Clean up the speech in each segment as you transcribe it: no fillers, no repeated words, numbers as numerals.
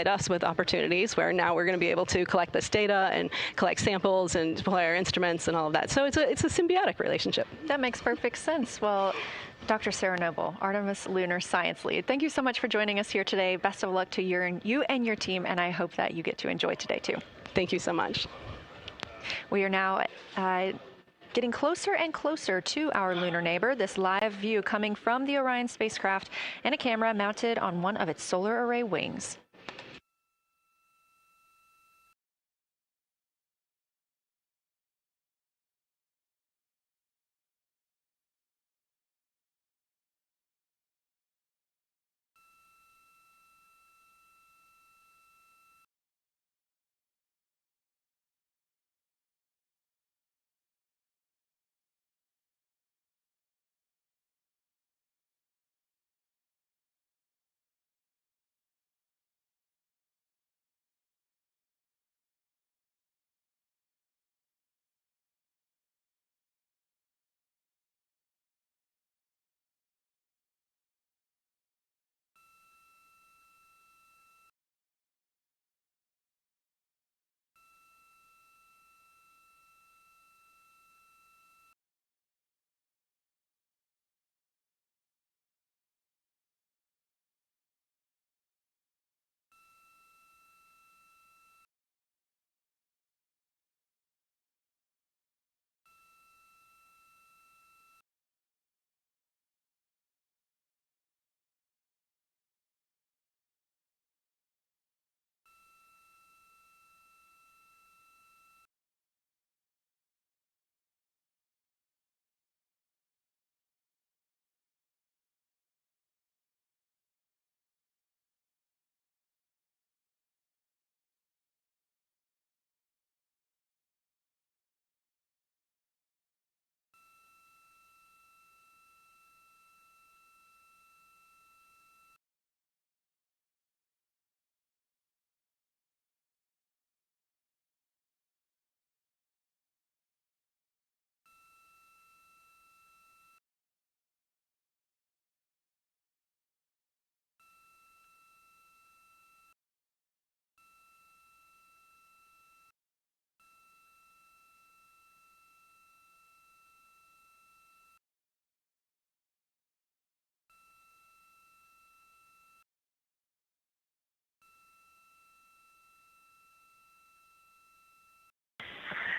us with opportunities where now we're going to be able to collect this data and collect samples and deploy our instruments and all of that. So it's a symbiotic relationship. That makes perfect sense. Well, Dr. Sarah Noble, Artemis Lunar Science Lead, thank you so much for joining us here today. Best of luck to you and your team, and I hope that you get to enjoy today too. Thank you so much. We are now getting closer and closer to our lunar neighbor. This live view coming from the Orion spacecraft and a camera mounted on one of its solar array wings.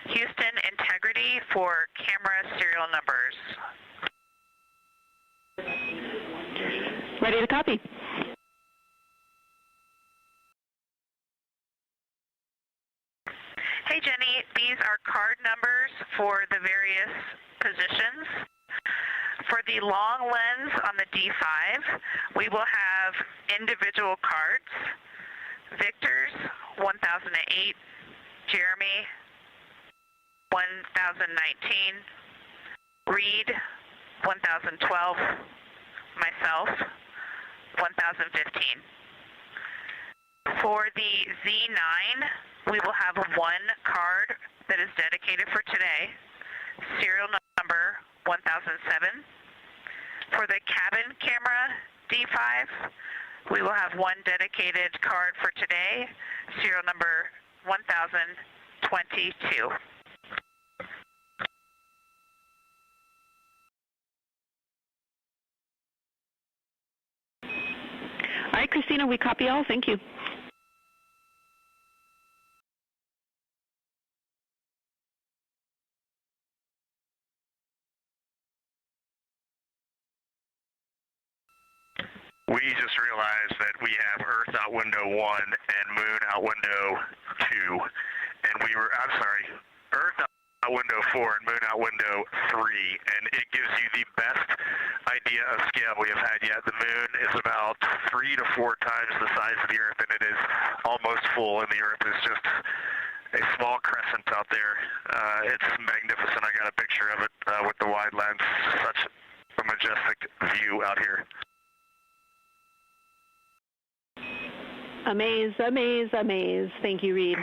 Houston, integrity for camera serial numbers. Ready to copy. Hey Jenny, these are card numbers for the various positions. For the long lens on the D5, we will have individual cards. Victor's 1008, Jeremy 1019, Reed 1012, myself 1015. For the Z9, we will have one card that is dedicated for today, serial number 1007. For the cabin camera D5, we will have one dedicated card for today, serial number 1022. All right, Christina, we copy all. Thank you. We just realized that we have Earth out window 1 and Moon out window 2, and Earth out window 4 and Moon out window 3, and it gives you the best idea of scale we have had yet. The Moon is about 3 to 4 times the size of the Earth, and it is almost full, and the Earth is just a small crescent out there. It's magnificent. I got a picture of it with the wide lens. Such a majestic view out here. Amaze, amaze, amaze. Thank you, Reed.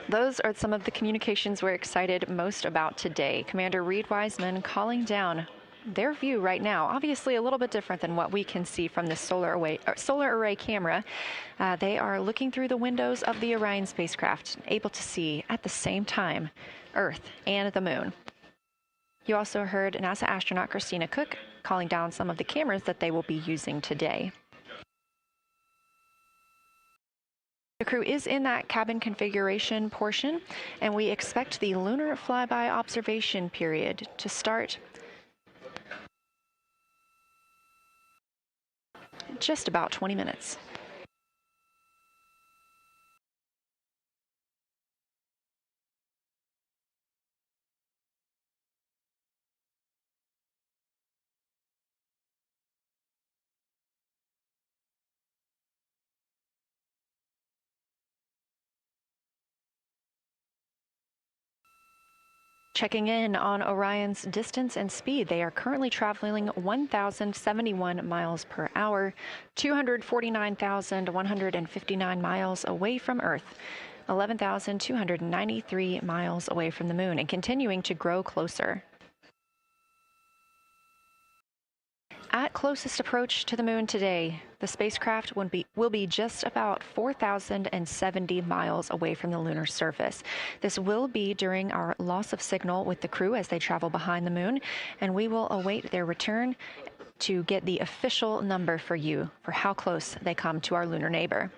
Those are some of the communications we're excited most about today. Commander Reed Wiseman calling down their view right now, obviously a little bit different than what we can see from this solar array camera. They are looking through the windows of the Orion spacecraft, able to see at the same time Earth and the moon. You also heard NASA astronaut Christina Cook calling down some of the cameras that they will be using today. The crew is in that cabin configuration portion, and we expect the lunar flyby observation period to start in just about 20 minutes. Checking in on Orion's distance and speed, they are currently traveling 1,071 miles per hour, 249,159 miles away from Earth, 11,293 miles away from the moon, and continuing to grow closer. At closest approach to the moon today, the spacecraft will be just about 4,070 miles away from the lunar surface. This will be during our loss of signal with the crew as they travel behind the moon, and we will await their return to get the official number for you for how close they come to our lunar neighbor.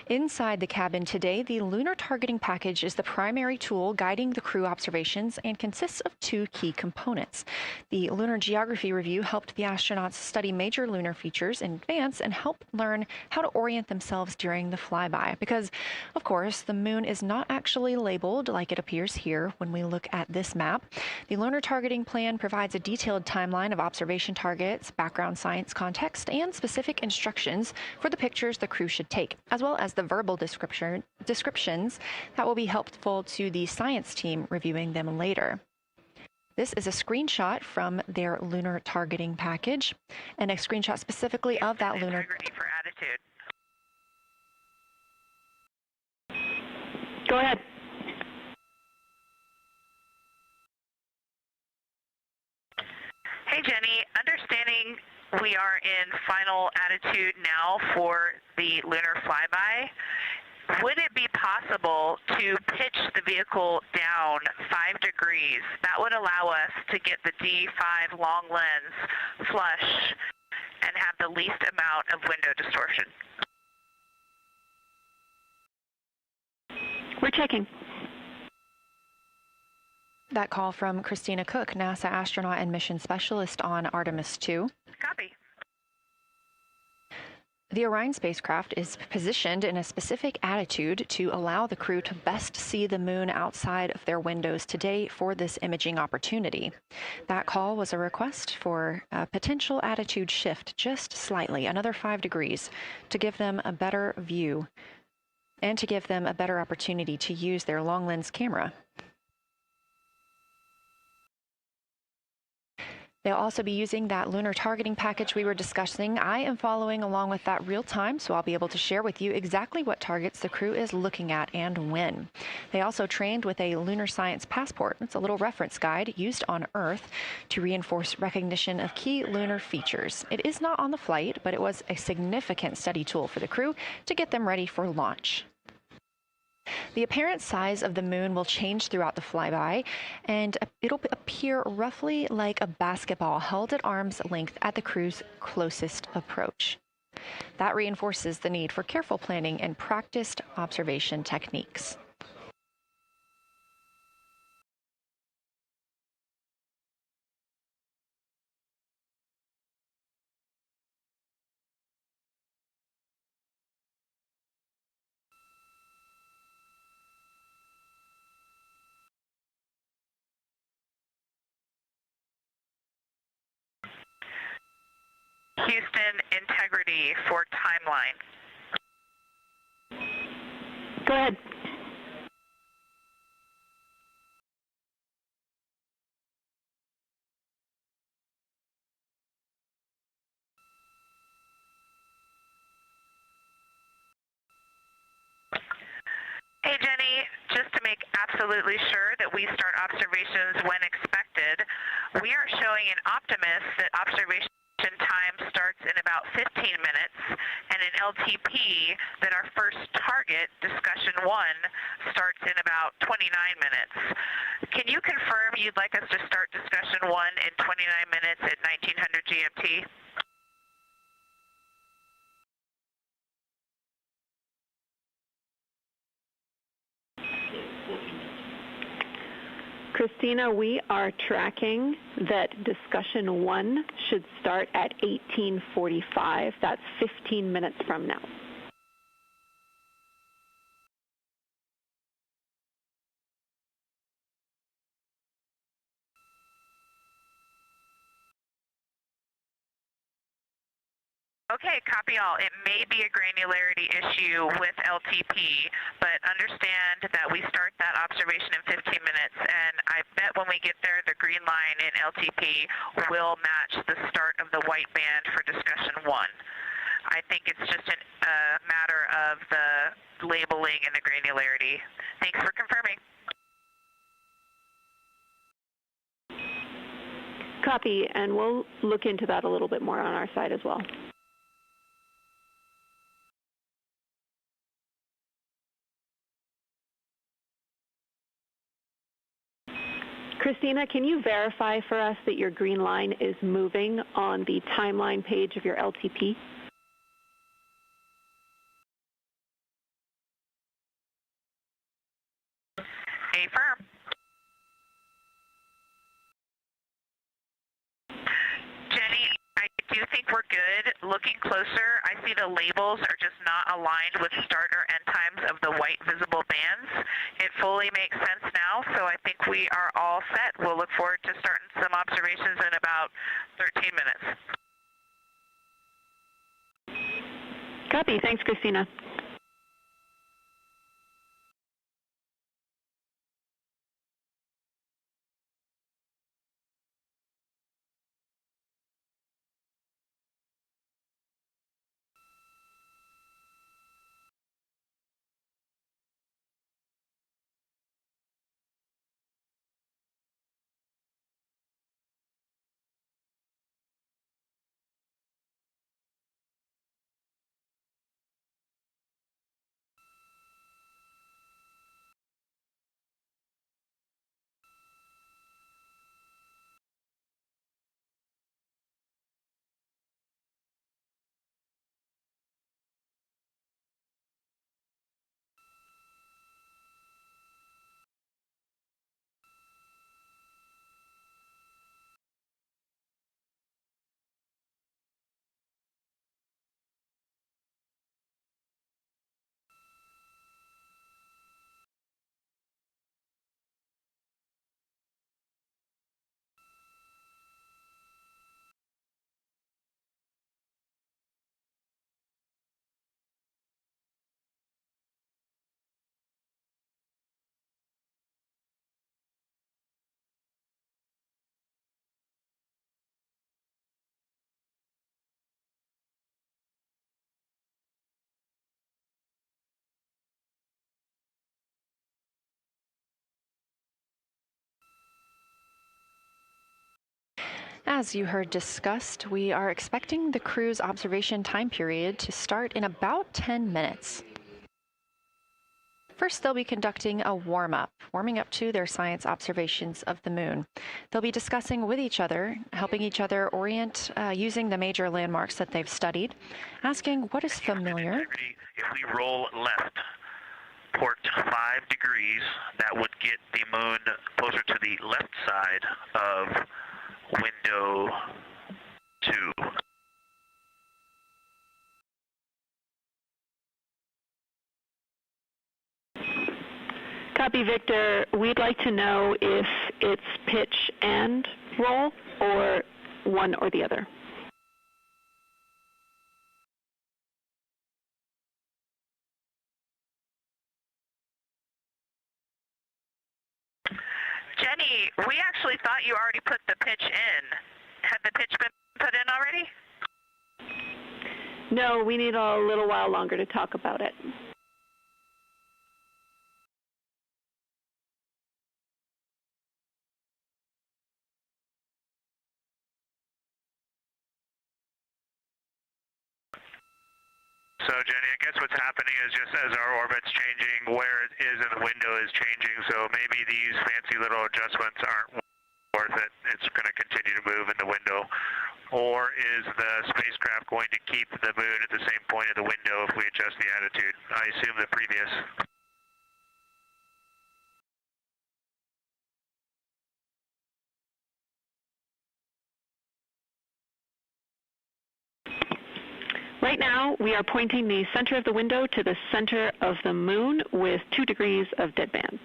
Inside the cabin today, the lunar targeting package is the primary tool guiding the crew observations and consists of two key components. The lunar geography review helped the astronauts study major lunar features in advance and help learn how to orient themselves during the flyby. Because, of course, the moon is not actually labeled like it appears here when we look at this map. The lunar targeting plan provides a detailed timeline of observation targets, background science context, and specific instructions for the pictures the crew should take, as well as the verbal descriptions that will be helpful to the science team reviewing them later. This is a screenshot from their lunar targeting package and a screenshot specifically of that lunar. For attitude. Go ahead. Hey, Jenny. Understanding we are in final attitude now for the lunar flyby, would it be possible to pitch the vehicle down 5 degrees? That would allow us to get the D5 long lens flush and have the least amount of window distortion. We're checking. That call from Christina Cook, NASA astronaut and mission specialist on Artemis 2. Copy. The Orion spacecraft is positioned in a specific attitude to allow the crew to best see the moon outside of their windows today for this imaging opportunity. That call was a request for a potential attitude shift just slightly, another 5 degrees, to give them a better view and to give them a better opportunity to use their long lens camera. They'll also be using that lunar targeting package we were discussing. I am following along with that real time, so I'll be able to share with you exactly what targets the crew is looking at and when. They also trained with a lunar science passport. It's a little reference guide used on Earth to reinforce recognition of key lunar features. It is not on the flight, but it was a significant study tool for the crew to get them ready for launch. The apparent size of the moon will change throughout the flyby, and it'll appear roughly like a basketball held at arm's length at the crew's closest approach. That reinforces the need for careful planning and practiced observation techniques. Houston, integrity for timeline. Go ahead. Hey Jenny, just to make absolutely sure that we start observations when expected, we are showing in Optimus that observation time starts in about 15 minutes, and in LTP that our first target, discussion 1, starts in about 29 minutes. Can you confirm you'd like us to start discussion 1 in 29 minutes at 1900 GMT? Christina, we are tracking that discussion 1 should start at 18:45. That's 15 minutes from now. Okay, copy all. It may be a granularity issue with LTP, but understand that we start that observation in 15 minutes, and I bet when we get there, the green line in LTP will match the start of the white band for discussion 1. I think it's just a matter of the labeling and the granularity. Thanks for confirming. Copy, and we'll look into that a little bit more on our side as well. Christina, can you verify for us that your green line is moving on the timeline page of your LTP? Affirm. Jenny, I do think we're good. Looking closer, I see the labels are just not aligned with start or end times of the white visible bands. It fully makes sense now, so I think we are all set. We'll look forward to starting some observations in about 13 minutes. Copy. Thanks, Christina. As you heard discussed, we are expecting the crew's observation time period to start in about 10 minutes. First, they'll be conducting a warm-up, warming up to their science observations of the moon. They'll be discussing with each other, helping each other orient using the major landmarks that they've studied, asking what is familiar. If we roll left, port 5 degrees, that would get the moon closer to the left side of window 2. Copy, Victor. We'd like to know if it's pitch and roll or one or the other. Jenny, we actually thought you already put the pitch in. Had the pitch been put in already? No, we need a little while longer to talk about it. So, Jenny, I guess what's happening is just as our orbit's changing, where it is in the window is changing, so maybe these fancy little adjustments aren't worth it. It's going to continue to move in the window. Or is the spacecraft going to keep the moon at the same point of the window if we adjust the attitude? I assume the previous. Right now, we are pointing the center of the window to the center of the moon with 2 degrees of deadband.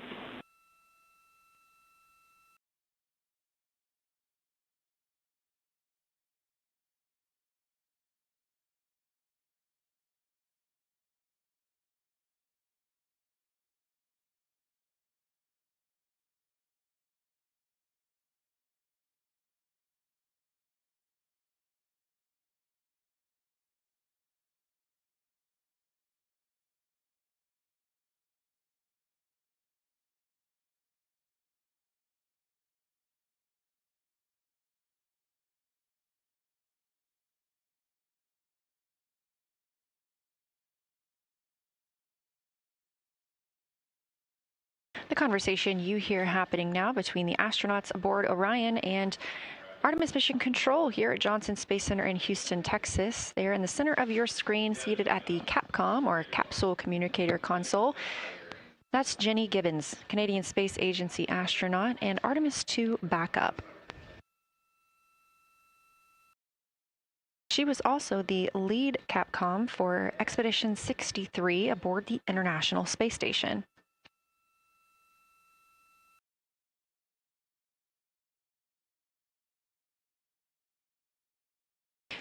The conversation you hear happening now between the astronauts aboard Orion and Artemis Mission Control here at Johnson Space Center in Houston, Texas. They are in the center of your screen, seated at the CAPCOM, or Capsule Communicator Console. That's Jenny Gibbons, Canadian Space Agency astronaut and Artemis II backup. She was also the lead Capcom for Expedition 63 aboard the International Space Station.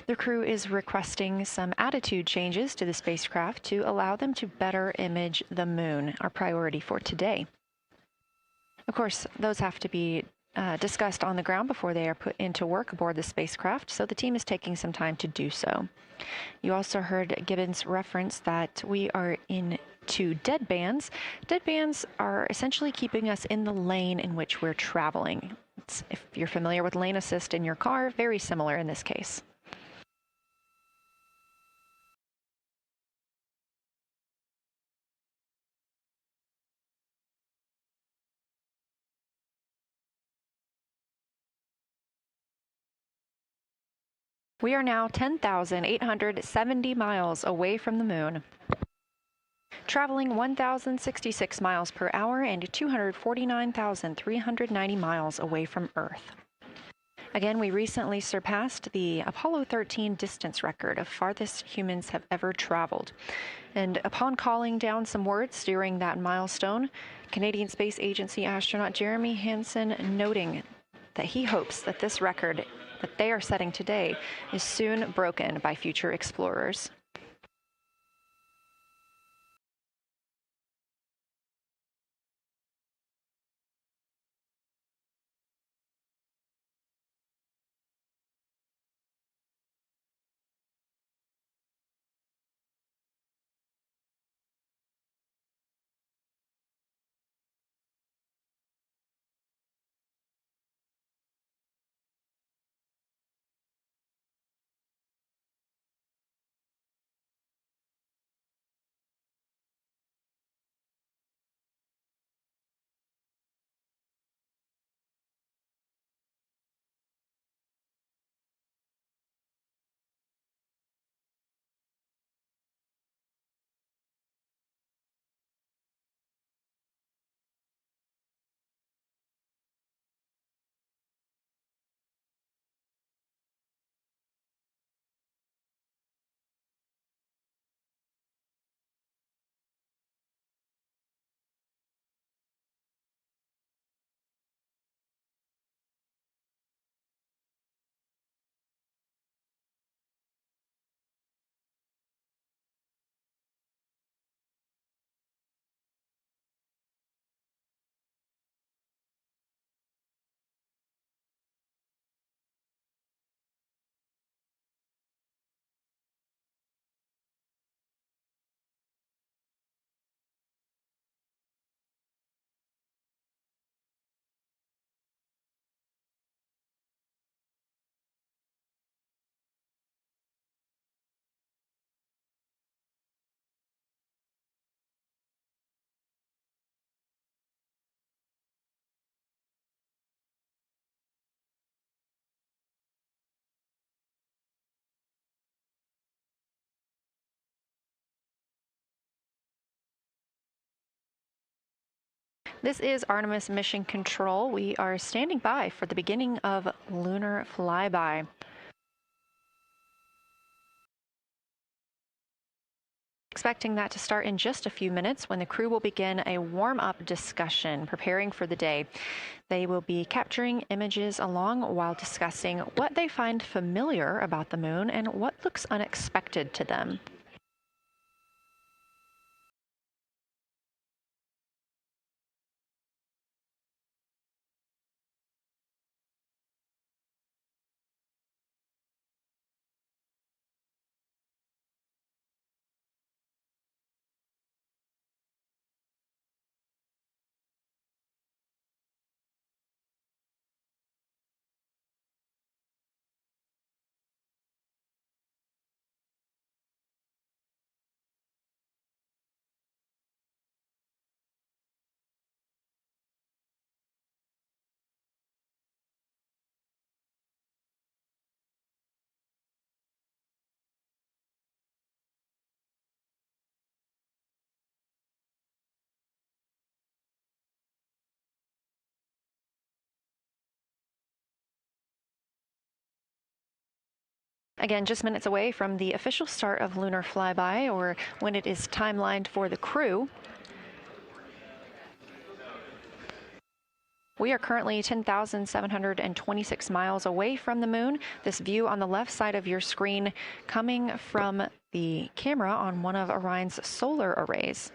The crew is requesting some attitude changes to the spacecraft to allow them to better image the moon, our priority for today. Of course, those have to be discussed on the ground before they are put into work aboard the spacecraft, so the team is taking some time to do so. You also heard Gibbons reference that we are in 2 dead bands. Dead bands are essentially keeping us in the lane in which we're traveling. If you're familiar with lane assist in your car, very similar in this case. We are now 10,870 miles away from the moon, traveling 1,066 miles per hour and 249,390 miles away from Earth. Again, we recently surpassed the Apollo 13 distance record of farthest humans have ever traveled. And upon calling down some words during that milestone, Canadian Space Agency astronaut Jeremy Hansen noting that he hopes that this record that they are setting today is soon broken by future explorers. This is Artemis Mission Control. We are standing by for the beginning of lunar flyby. Expecting that to start in just a few minutes when the crew will begin a warm-up discussion preparing for the day. They will be capturing images along while discussing what they find familiar about the moon and what looks unexpected to them. Again, just minutes away from the official start of lunar flyby, or when it is timelined for the crew. We are currently 10,726 miles away from the moon. This view on the left side of your screen coming from the camera on one of Orion's solar arrays.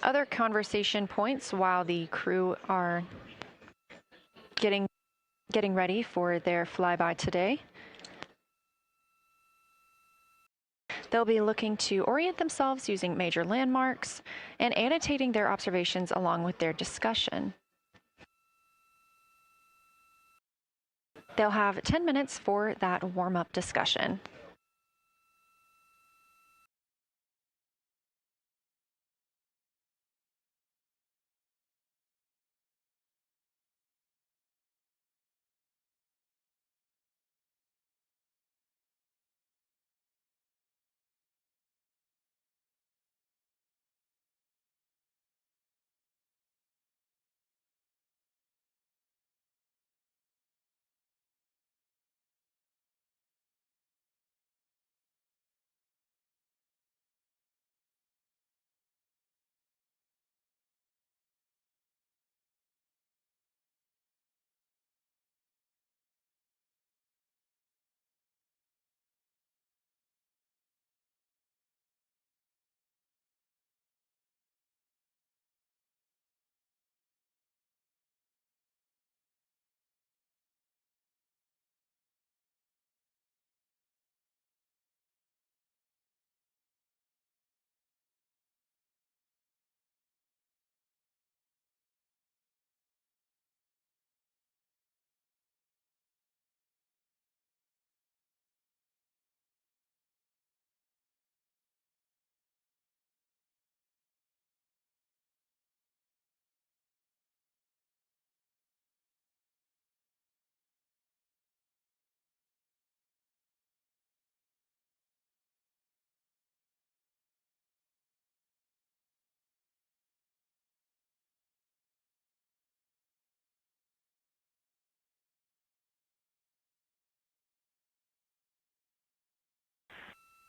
Other conversation points while the crew are getting ready for their flyby today. They'll be looking to orient themselves using major landmarks and annotating their observations along with their discussion. They'll have 10 minutes for that warm-up discussion.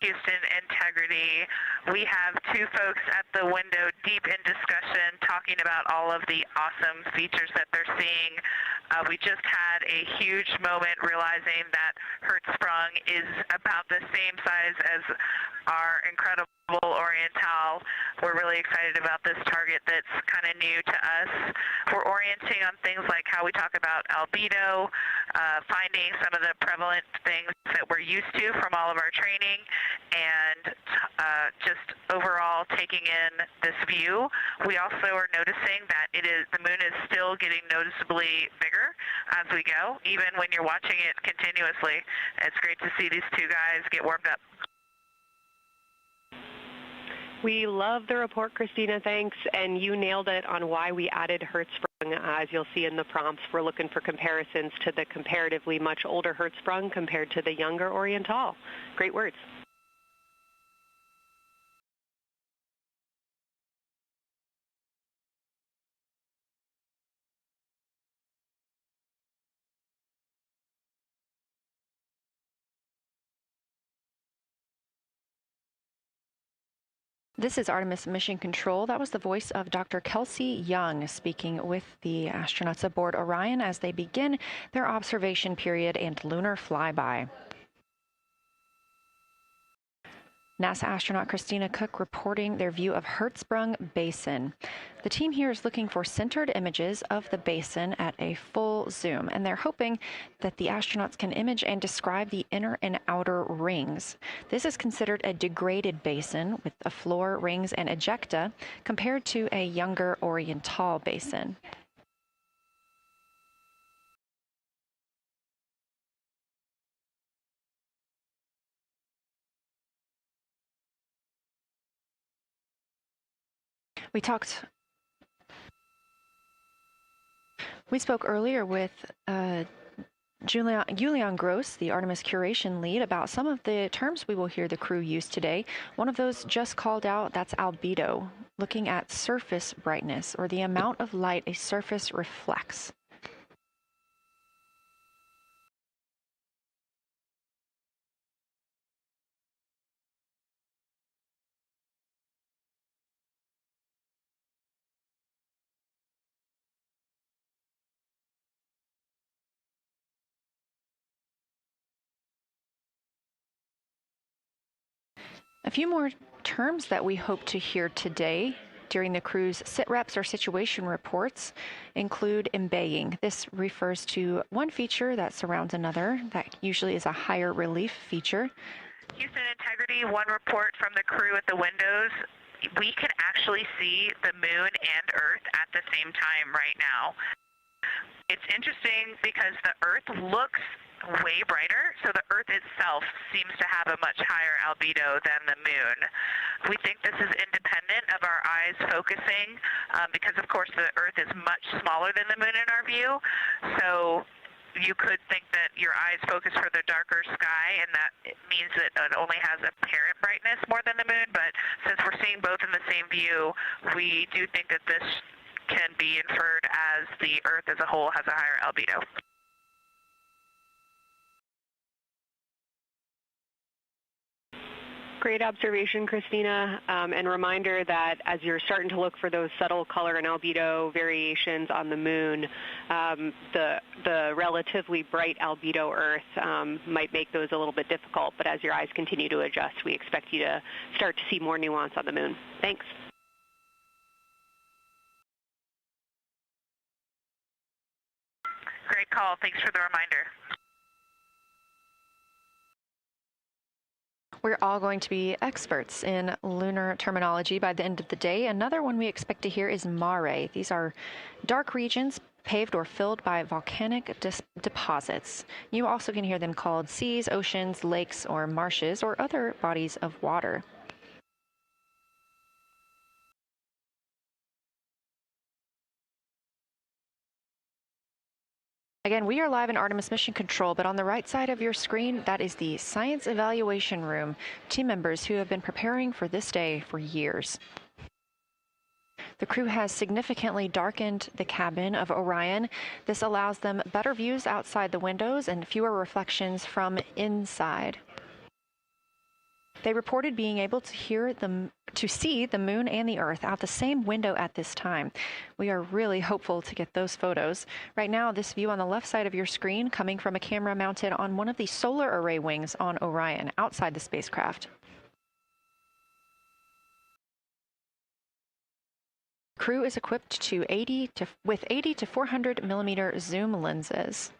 Houston integrity. We have two folks at the window deep in discussion talking about all of the awesome features that they're seeing. We just had a huge moment realizing that Hertzsprung is about the same size as our incredible Oriental. We're really excited about this target that's kind of new to us. We're orienting on things like how we talk about albedo, finding some of the prevalent things that we're used to from all of our training, and just overall taking in this view. We also are noticing that the moon is still getting noticeably bigger as we go, even when you're watching it continuously. It's great to see these two guys get warmed up. We love the report, Christina, thanks. And you nailed it on why we added Hertzsprung. As you'll see in the prompts, we're looking for comparisons to the comparatively much older Hertzsprung compared to the younger Oriental. Great words. This is Artemis Mission Control. That was the voice of Dr. Kelsey Young speaking with the astronauts aboard Orion as they begin their observation period and lunar flyby. NASA astronaut Christina Cook reporting their view of Hertzsprung Basin. The team here is looking for centered images of the basin at a full zoom, and they're hoping that the astronauts can image and describe the inner and outer rings. This is considered a degraded basin with a floor, rings, and ejecta compared to a younger Oriental basin. We spoke earlier with Julian Gross, the Artemis curation lead, about some of the terms we will hear the crew use today. One of those just called out, that's albedo, looking at surface brightness, or the amount of light a surface reflects. A few more terms that we hope to hear today during the crew's sit reps or situation reports include embaying. This refers to one feature that surrounds another. That usually is a higher relief feature. Houston Integrity, one report from the crew at the windows. We can actually see the moon and Earth at the same time right now. It's interesting because the Earth looks way brighter, so the Earth itself seems to have a much higher albedo than the moon. We think this is independent of our eyes focusing because, of course, the Earth is much smaller than the moon in our view, so you could think that your eyes focus for the darker sky, and that it means that it only has apparent brightness more than the moon, but since we're seeing both in the same view, we do think that this can be inferred as the Earth as a whole has a higher albedo. Great observation, Christina, and reminder that as you're starting to look for those subtle color and albedo variations on the moon, the relatively bright albedo Earth might make those a little bit difficult, but as your eyes continue to adjust, we expect you to start to see more nuance on the moon. Thanks. Great call. Thanks for the reminder. We're all going to be experts in lunar terminology by the end of the day. Another one we expect to hear is mare. These are dark regions paved or filled by volcanic deposits. You also can hear them called seas, oceans, lakes, or marshes, or other bodies of water. Again, we are live in Artemis Mission Control, but on the right side of your screen, that is the Science Evaluation Room, team members who have been preparing for this day for years. The crew has significantly darkened the cabin of Orion. This allows them better views outside the windows and fewer reflections from inside. They reported being able to see the moon and the Earth out the same window at this time. We are really hopeful to get those photos. Right now, this view on the left side of your screen coming from a camera mounted on one of the solar array wings on Orion outside the spacecraft. crew is equipped with 80 to 400 millimeter zoom lenses.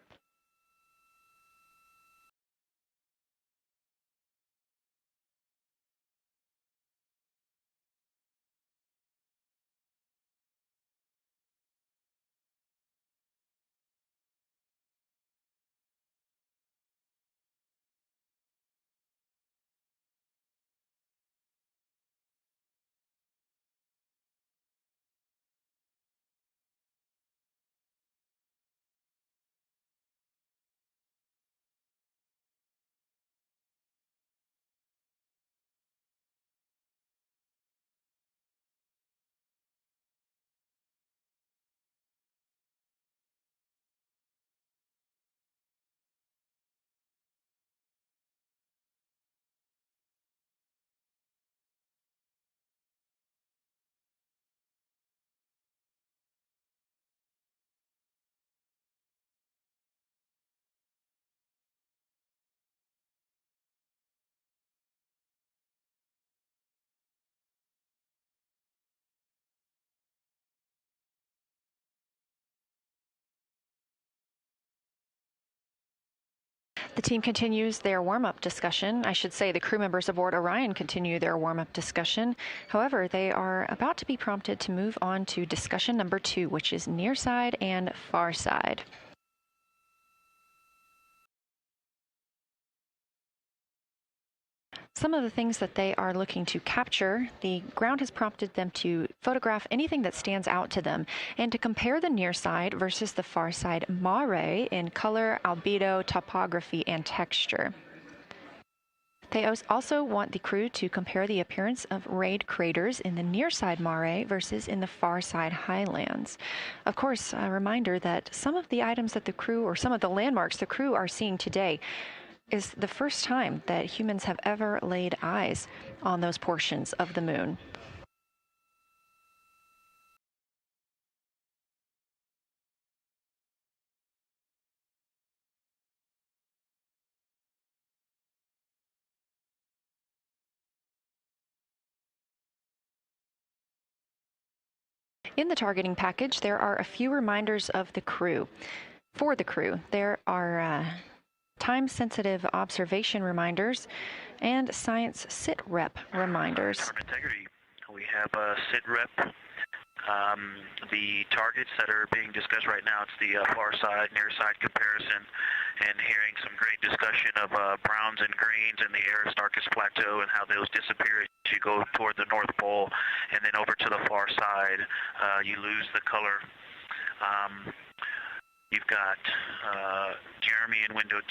The team continues their warm-up discussion. I should say the crew members aboard Orion continue their warm-up discussion. However, they are about to be prompted to move on to discussion number 2, which is near side and far side. Some of the things that they are looking to capture, the ground has prompted them to photograph anything that stands out to them and to compare the near side versus the far side mare in color, albedo, topography, and texture. They also want the crew to compare the appearance of rayed craters in the near side mare versus in the far side highlands. Of course, a reminder that some of the items that the crew, or some of the landmarks the crew are seeing today, is the first time that humans have ever laid eyes on those portions of the moon. In the targeting package, there are a few reminders of the crew. For the crew, there are time-sensitive observation reminders and science sit-rep reminders. Integrity. We have a sit-rep. The targets that are being discussed right now, it's the far side, near side comparison, and hearing some great discussion of browns and greens in the Aristarchus Plateau and how those disappear as you go toward the North Pole, and then over to the far side, you lose the color. You've got Jeremy in window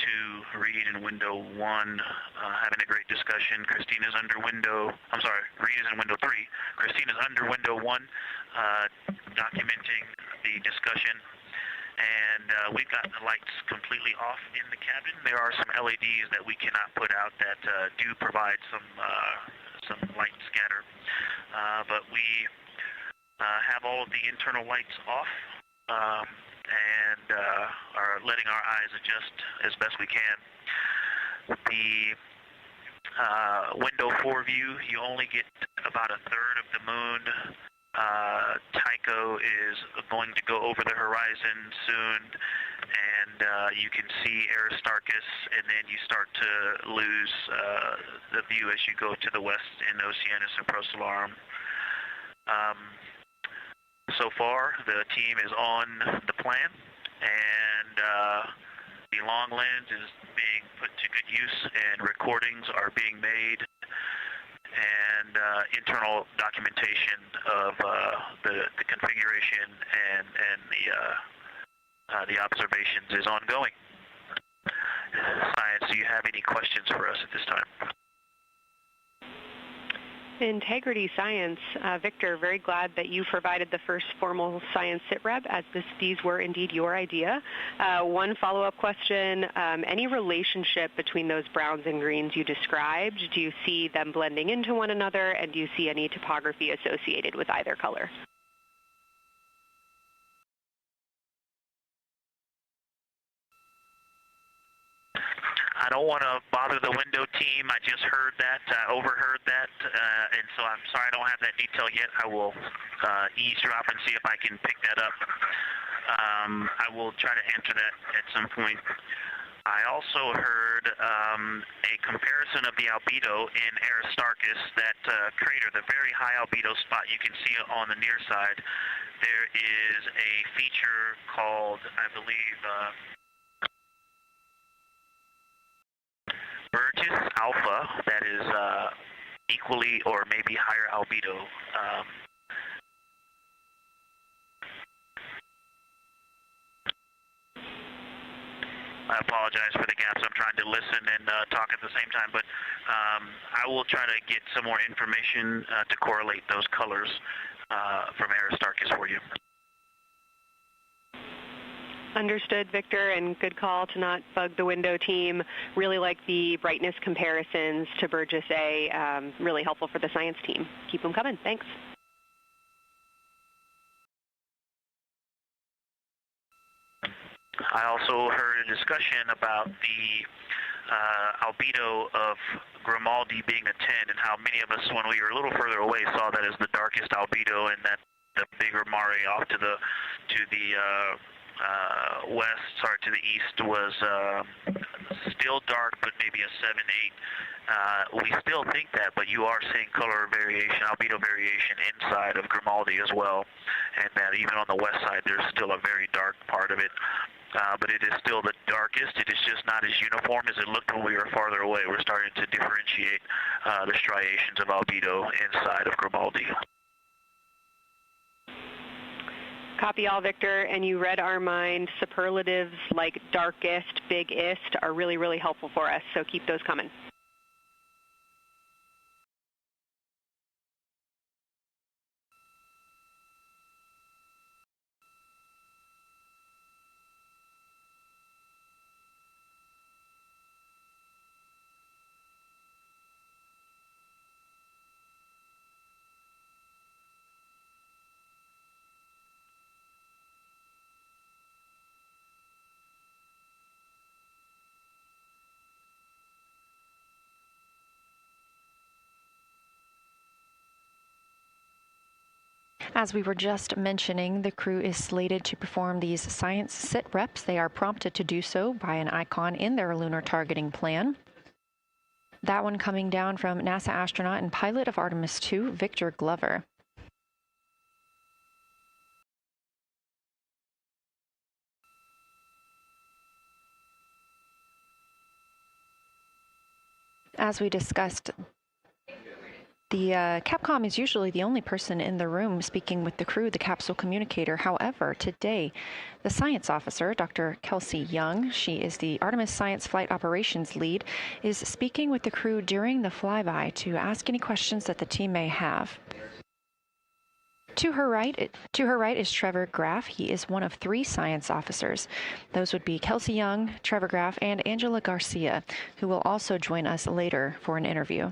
2, Reed in window 1, having a great discussion. Christina's under window, I'm sorry, Reed is in window 3. Christina's under window 1, documenting the discussion. And we've got the lights completely off in the cabin. There are some LEDs that we cannot put out that do provide some light scatter. But we have all of the internal lights off. And are letting our eyes adjust as best we can. The window 4 view, you only get about a third of the moon. Tycho is going to go over the horizon soon, and you can see Aristarchus, and then you start to lose the view as you go to the west in Oceanus and Procellarum. So far, the team is on the plan, and the long lens is being put to good use, and recordings are being made, and internal documentation of the configuration and the observations is ongoing. Science, do you have any questions for us at this time? Integrity Science. Victor, very glad that you provided the first formal science sit-rep, as these were indeed your idea. One follow-up question, any relationship between those browns and greens you described? Do you see them blending into one another, and do you see any topography associated with either color? I don't want to bother the window team. I just heard that, overheard that, and so I'm sorry I don't have that detail yet. I will eavesdrop and see if I can pick that up. I will try to answer that at some point. I also heard a comparison of the albedo in Aristarchus, that crater, the very high albedo spot. You can see it on the near side. There is a feature called, I believe, Burgess Alpha, that is equally or maybe higher albedo. I apologize for the gaps. I'm trying to listen and talk at the same time, but I will try to get some more information to correlate those colors from Aristarchus for you. Understood, Victor, and good call to not bug the window team. Really like the brightness comparisons to Burgess A. Really helpful for the science team. Keep them coming. Thanks. I also heard a discussion about the albedo of Grimaldi being a 10, and how many of us, when we were a little further away, saw that as the darkest albedo, and that the bigger Mare off to the to the east was still dark, but maybe a 7-8. We still think that, but you are seeing color variation, albedo variation inside of Grimaldi as well, and that even on the west side there's still a very dark part of it. But it is still the darkest. It is just not as uniform as it looked when we were farther away. We're starting to differentiate the striations of albedo inside of Grimaldi. Copy all, Victor, and you read our mind. Superlatives like darkest, biggest are really, really helpful for us, so keep those coming. As we were just mentioning, the crew is slated to perform these science sit reps. They are prompted to do so by an icon in their lunar targeting plan. That one coming down from NASA astronaut and pilot of Artemis 2, Victor Glover. As we discussed, the Capcom is usually the only person in the room speaking with the crew, the capsule communicator. However, today, the science officer, Dr. Kelsey Young, she is the Artemis Science Flight Operations Lead, is speaking with the crew during the flyby to ask any questions that the team may have. To her right is Trevor Graff. He is one of 3 science officers. Those would be Kelsey Young, Trevor Graff, and Angela Garcia, who will also join us later for an interview.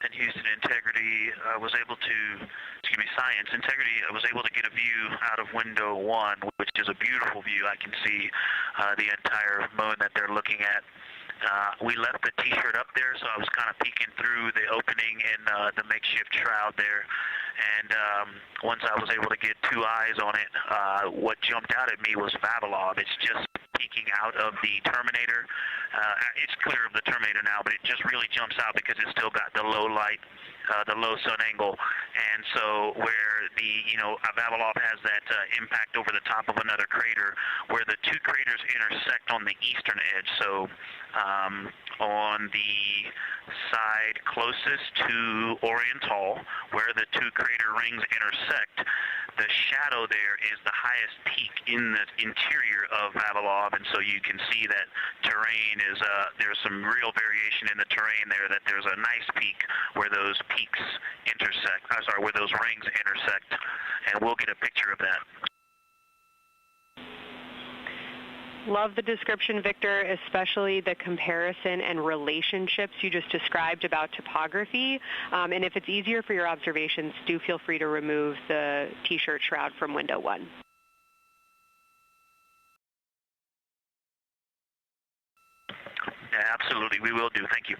And Houston Integrity Science Integrity was able to get a view out of window 1, which is a beautiful view. I can see the entire moon that they're looking at. We left the T-shirt up there, so I was kind of peeking through the opening in the makeshift shroud there. And once I was able to get 2 eyes on it, what jumped out at me was Vavilov. It's just peeking out of the Terminator. It's clear of the Terminator now, but it just really jumps out because it's still got the low light, the low sun angle, And so where Vavilov has that impact over the top of another crater, where the two craters intersect on the eastern edge. So on the side closest to Oriental, where the two crater rings intersect, the shadow there is the highest peak in the interior of Vavilov, and so you can see that terrain is, there's some real variation in the terrain there, that there's a nice peak where those peaks intersect, where those rings intersect, and we'll get a picture of that. Love the description, Victor, especially the comparison and relationships you just described about topography. And if it's easier for your observations, do feel free to remove the T-shirt shroud from window 1. Yeah, absolutely, we will do. Thank you.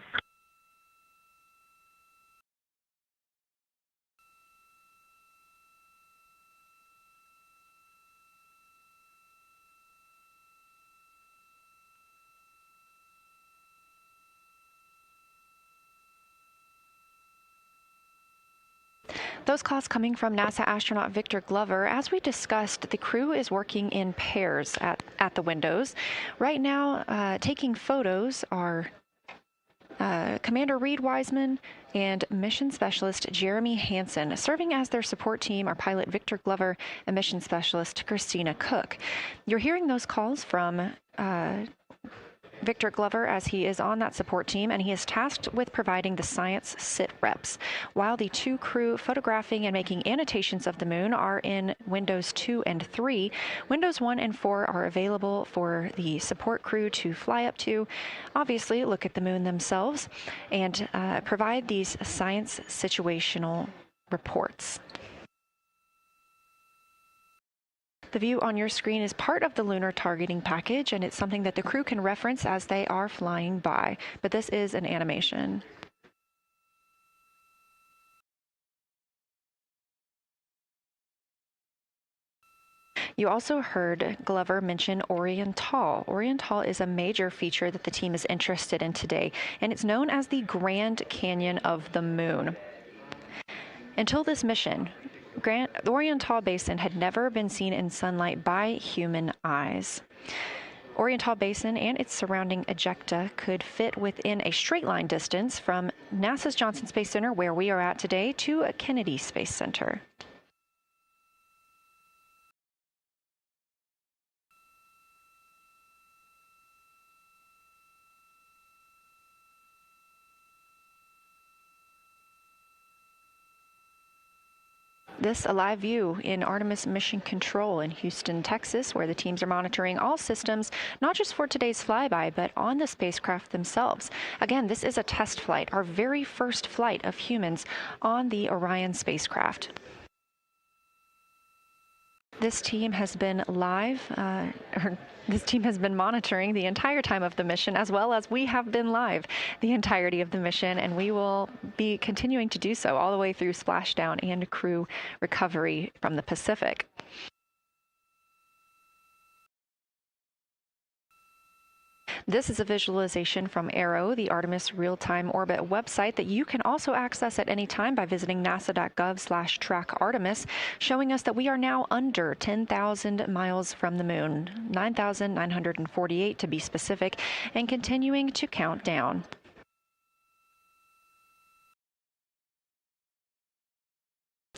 Those calls coming from NASA astronaut Victor Glover. As we discussed, the crew is working in pairs at the windows. Right now, taking photos are Commander Reed Wiseman and Mission Specialist Jeremy Hansen. Serving as their support team are pilot Victor Glover and Mission Specialist Christina Cook. You're hearing those calls from Victor Glover as he is on that support team, and he is tasked with providing the science sit reps, while the two crew photographing and making annotations of the moon are in windows 2 and 3. Windows 1 and 4 are available for the support crew to fly up to, obviously look at the moon themselves, and provide these science situational reports. The view on your screen is part of the lunar targeting package, and it's something that the crew can reference as they are flying by, but this is an animation. You also heard Glover mention Oriental. Oriental is a major feature that the team is interested in today, and it's known as the Grand Canyon of the Moon. Until this mission, the Oriental Basin had never been seen in sunlight by human eyes. Oriental Basin and its surrounding ejecta could fit within a straight line distance from NASA's Johnson Space Center, where we are at today, to Kennedy Space Center. This a live view in Artemis Mission Control in Houston, Texas, where the teams are monitoring all systems, not just for today's flyby, but on the spacecraft themselves. Again, this is a test flight, our very first flight of humans on the Orion spacecraft. This team has been this team has been monitoring the entire time of the mission, as well as we have been live the entirety of the mission, and we will be continuing to do so all the way through splashdown and crew recovery from the Pacific. This is a visualization from ARROW, the Artemis Real-Time Orbit website that you can also access at any time by visiting nasa.gov/track-Artemis, showing us that we are now under 10,000 miles from the moon, 9,948 to be specific, and continuing to count down.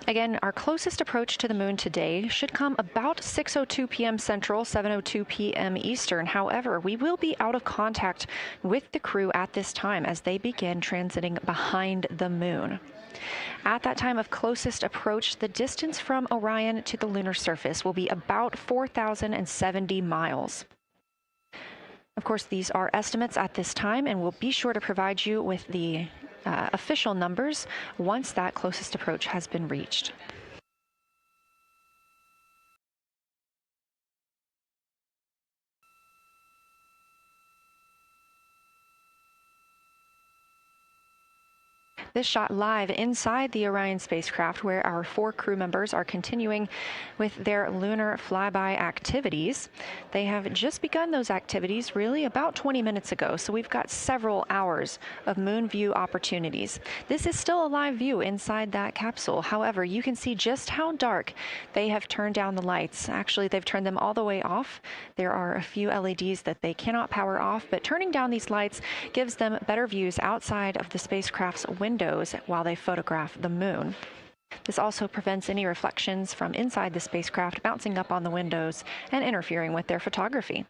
Again, our closest approach to the moon today should come about 6:02 p.m. Central, 7:02 p.m. Eastern. However, we will be out of contact with the crew at this time as they begin transiting behind the moon. At that time of closest approach, the distance from Orion to the lunar surface will be about 4,070 miles. Of course, these are estimates at this time, and we'll be sure to provide you with the official numbers once that closest approach has been reached. This shot live inside the Orion spacecraft, where our 4 crew members are continuing with their lunar flyby activities. They have just begun those activities really about 20 minutes ago, so we've got several hours of moon view opportunities. This is still a live view inside that capsule. However, you can see just how dark they have turned down the lights. Actually, they've turned them all the way off. There are a few LEDs that they cannot power off, but turning down these lights gives them better views outside of the spacecraft's windows while they photograph the moon. This also prevents any reflections from inside the spacecraft bouncing up on the windows and interfering with their photography.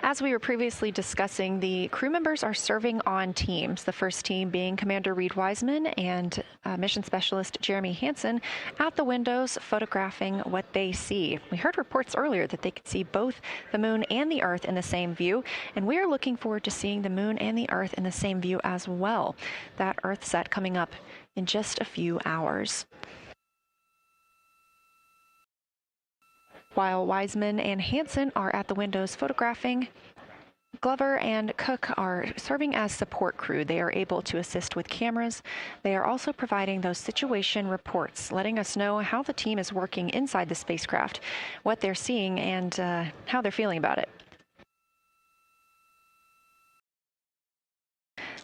As we were previously discussing, the crew members are serving on teams, the first team being Commander Reed Wiseman and Mission Specialist Jeremy Hansen at the windows photographing what they see. We heard reports earlier that they could see both the moon and the Earth in the same view, and we are looking forward to seeing the moon and the Earth in the same view as well. That Earth set coming up in just a few hours. While Wiseman and Hansen are at the windows photographing, Glover and Cook are serving as support crew. They are able to assist with cameras. They are also providing those situation reports, letting us know how the team is working inside the spacecraft, what they're seeing, and how they're feeling about it.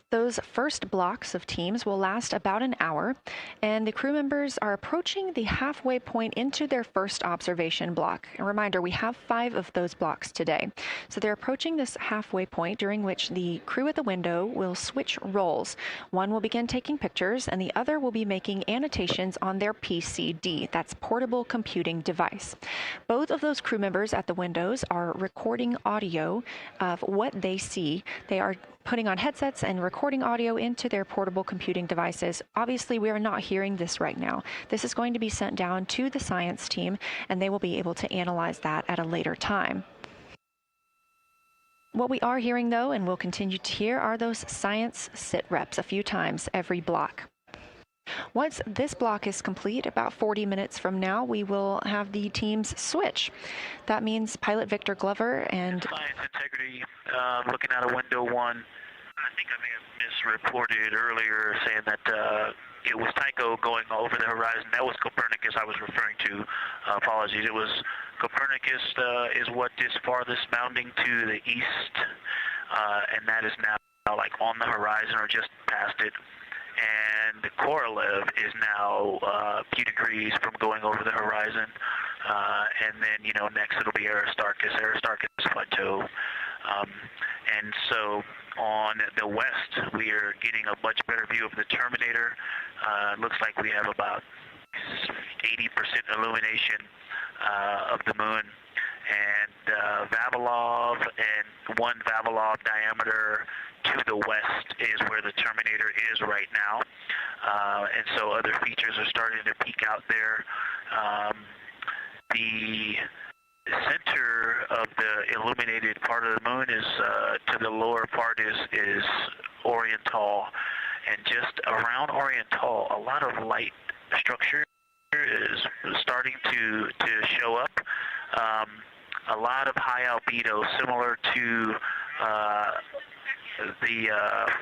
Those first blocks of teams will last about an hour, and the crew members are approaching the halfway point into their first observation block. A reminder, we have 5 of those blocks today. So they're approaching this halfway point, during which the crew at the window will switch roles. One will begin taking pictures, and the other will be making annotations on their PCD, that's portable computing device. Both of those crew members at the windows are recording audio of what they see. They are putting on headsets and recording audio into their portable computing devices. Obviously, we are not hearing this right now. This is going to be sent down to the science team, and they will be able to analyze that at a later time. What we are hearing, though, and will continue to hear, are those science sit reps a few times every block. Once this block is complete, about 40 minutes from now, we will have the teams switch. That means pilot Victor Glover and Science integrity, looking out of window 1. I think I may have misreported earlier saying that it was Tycho going over the horizon. That was Copernicus I was referring to. Apologies. It was Copernicus is what is farthest bounding to the east, and that is now like on the horizon or just past it. And Korolev is now a few degrees from going over the horizon. And then, next it'll be Aristarchus Plateau. And so on the west, we are getting a much better view of the Terminator. Looks like we have about 80% illumination of the moon. And Vavilov and 1 Vavilov diameter to the west is where the Terminator is right now. And so other features are starting to peek out there. The center of the illuminated part of the moon is, to the lower part is Oriental. And just around Oriental, a lot of light structure is starting to show up. A lot of high albedo, similar to the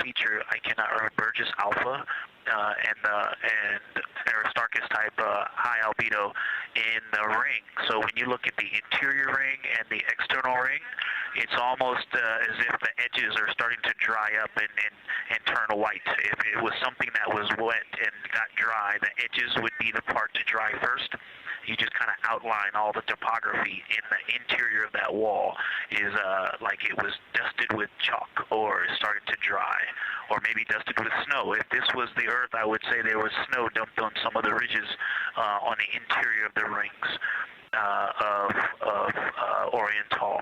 feature, I cannot remember, Burgess Alpha and Aristarchus type high albedo in the ring. So when you look at the interior ring and the external ring, it's almost as if the edges are starting to dry up and turn white. If it was something that was wet and got dry, the edges would be the part to dry first. You just kind of outline all the topography in the interior of that wall is like it was dusted with chalk or is starting to dry, or maybe dusted with snow. If this was the Earth, I would say there was snow dumped on some of the ridges on the interior of the rings of Oriental.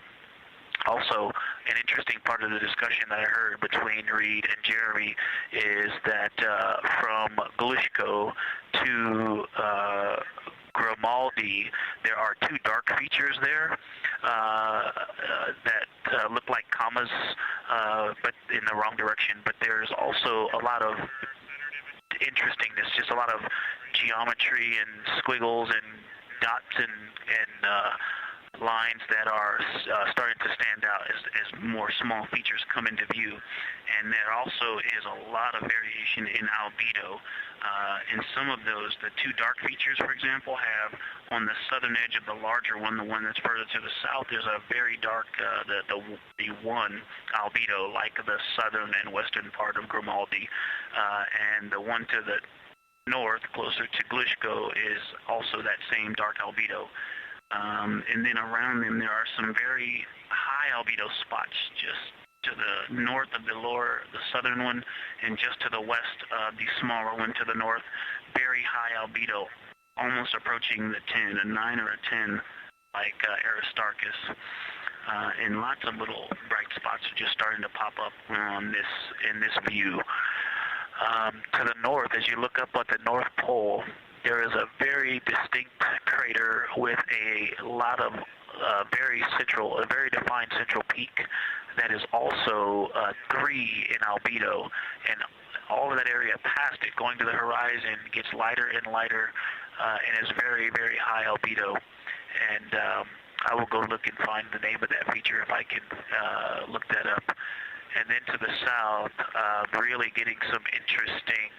Also, an interesting part of the discussion that I heard between Reed and Jeremy is that from Glushko to Grimaldi, there are two dark features there that look like commas, but in the wrong direction. But there's also a lot of interestingness, just a lot of geometry and squiggles and dots and lines that are starting to stand out as more small features come into view. And there also is a lot of variation in albedo. And some of those, the two dark features, for example, have on the southern edge of the larger one, the one that's further to the south, there's a very dark, the one albedo, like the southern and western part of Grimaldi. And the one to the north, closer to Glushko, is also that same dark albedo. And then around them there are some very high albedo spots just to the north of the southern one, and just to the west of the smaller one to the north. Very high albedo, almost approaching the 10, a 9 or a 10, like Aristarchus. And lots of little bright spots are just starting to pop up on in this view. To the north, as you look up at the North Pole, there is a very distinct crater with a lot of a very defined central peak that is also 3 in albedo, and all of that area past it, going to the horizon, gets lighter and lighter, and is very, very high albedo. And I will go look and find the name of that feature if I can look that up. And then to the south, really getting some interesting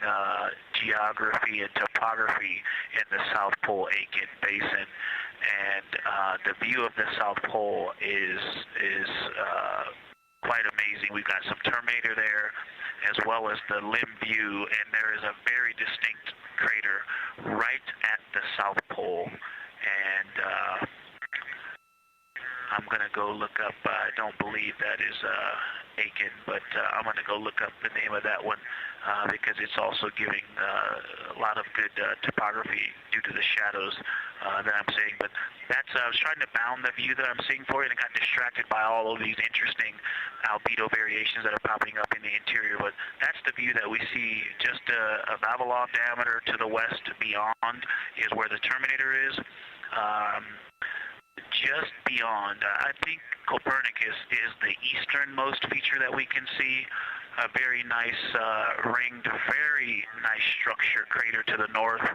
geography and topography in the South Pole Aiken Basin. And the view of the South Pole is quite amazing. We've got some Terminator there, as well as the limb view, and there is a very distinct crater right at the South Pole. And I'm going to go look up, I don't believe that is Aiken, but I'm going to go look up the name of that one because it's also giving a lot of good topography due to the shadows that I'm seeing. But that's, I was trying to bound the view that I'm seeing for it and got distracted by all of these interesting albedo variations that are popping up in the interior. But that's the view that we see just a Vavilov diameter to the west beyond is where the Terminator is. Just beyond, I think Copernicus is the easternmost feature that we can see. A very nice ringed, very nice structure crater to the north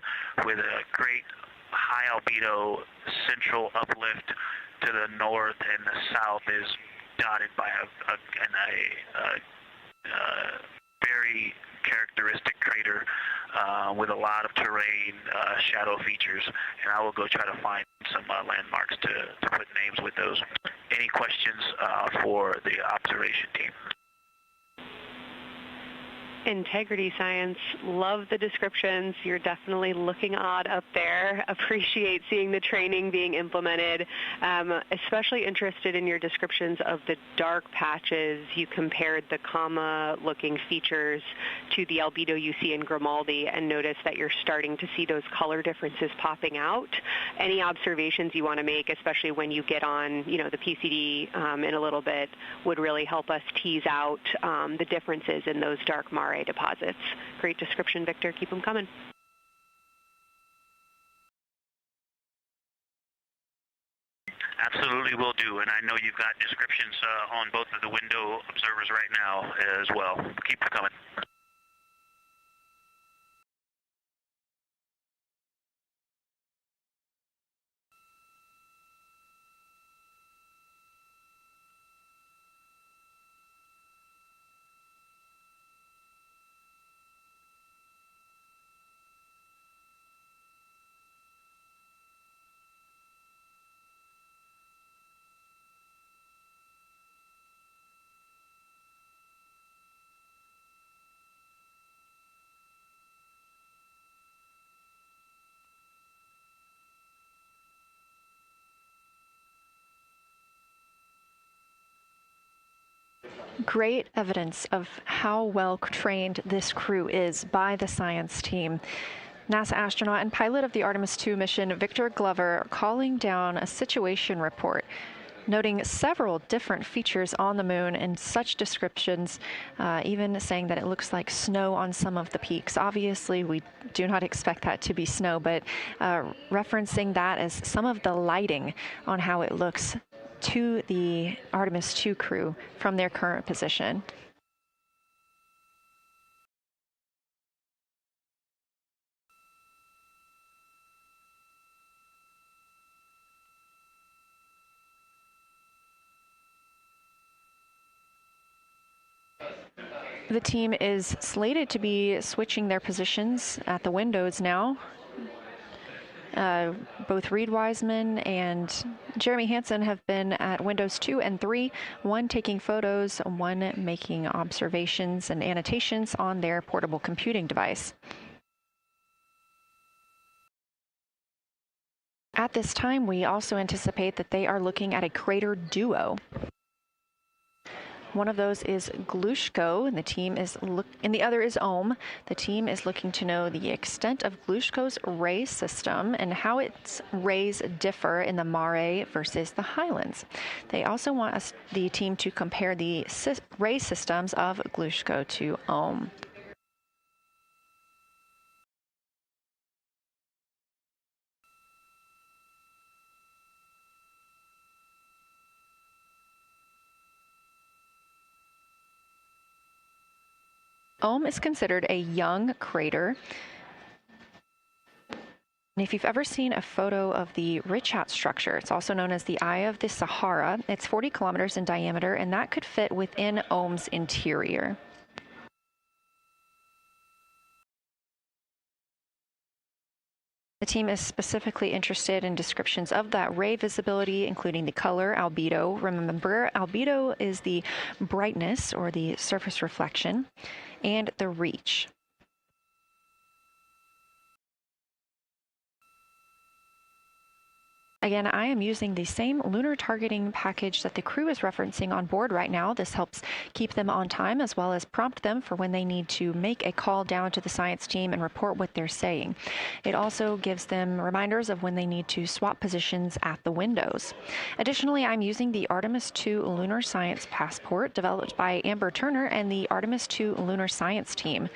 with a great high albedo central uplift to the north, and the south is dotted by a very characteristic crater with a lot of terrain, shadow features, and I will go try to find some landmarks to put names with those. Any questions for the observation team? Integrity Science, love the descriptions. You're definitely looking odd up there. Appreciate seeing the training being implemented. Especially interested in your descriptions of the dark patches. You compared the comma-looking features to the albedo you see in Grimaldi and noticed that you're starting to see those color differences popping out. Any observations you want to make, especially when you get on, the PCD in a little bit, would really help us tease out the differences in those dark Mare deposits. Great description, Victor. Keep them coming. Absolutely will do, and I know you've got descriptions on both of the window observers right now as well. Keep them coming. Great evidence of how well trained this crew is by the science team. NASA astronaut and pilot of the Artemis II mission, Victor Glover, calling down a situation report, noting several different features on the moon and such descriptions, even saying that it looks like snow on some of the peaks. Obviously, we do not expect that to be snow, but referencing that as some of the lighting on how it looks to the Artemis II crew from their current position. The team is slated to be switching their positions at the windows now. Both Reed Wiseman and Jeremy Hansen have been at windows 2 and 3, one taking photos, one making observations and annotations on their portable computing device. At this time, we also anticipate that they are looking at a crater duo. One of those is Glushko, and the other is Ohm. The team is looking to know the extent of Glushko's ray system and how its rays differ in the Mare versus the Highlands. They also want the team to compare the ray systems of Glushko to Ohm. Ohm is considered a young crater. And if you've ever seen a photo of the Richat structure, it's also known as the Eye of the Sahara. It's 40 kilometers in diameter, and that could fit within Ohm's interior. The team is specifically interested in descriptions of that ray visibility, including the color, albedo. Remember, albedo is the brightness or the surface reflection, and the reach. Again, I am using the same lunar targeting package that the crew is referencing on board right now. This helps keep them on time as well as prompt them for when they need to make a call down to the science team and report what they're saying. It also gives them reminders of when they need to swap positions at the windows. Additionally, I'm using the Artemis II Lunar Science Passport developed by Amber Turner and the Artemis II Lunar Science team.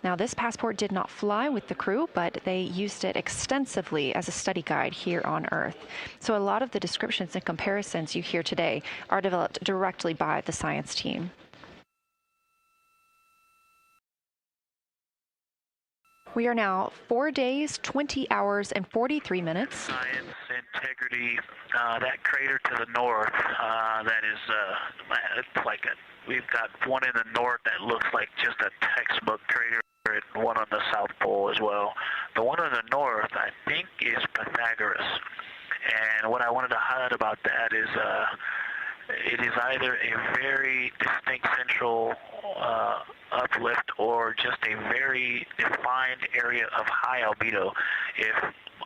Now, this passport did not fly with the crew, but they used it extensively as a study guide here on Earth. So a lot of the descriptions and comparisons you hear today are developed directly by the science team. We are now 4 days, 20 hours, and 43 minutes. Science integrity, that crater to the north, that is, it's like we've got one in the north that looks like just a textbook crater, and one on the South Pole as well. The one on the north, I think, is Pythagoras. And what I wanted to highlight about that is it is either a very distinct central uplift or just a very defined area of high albedo. If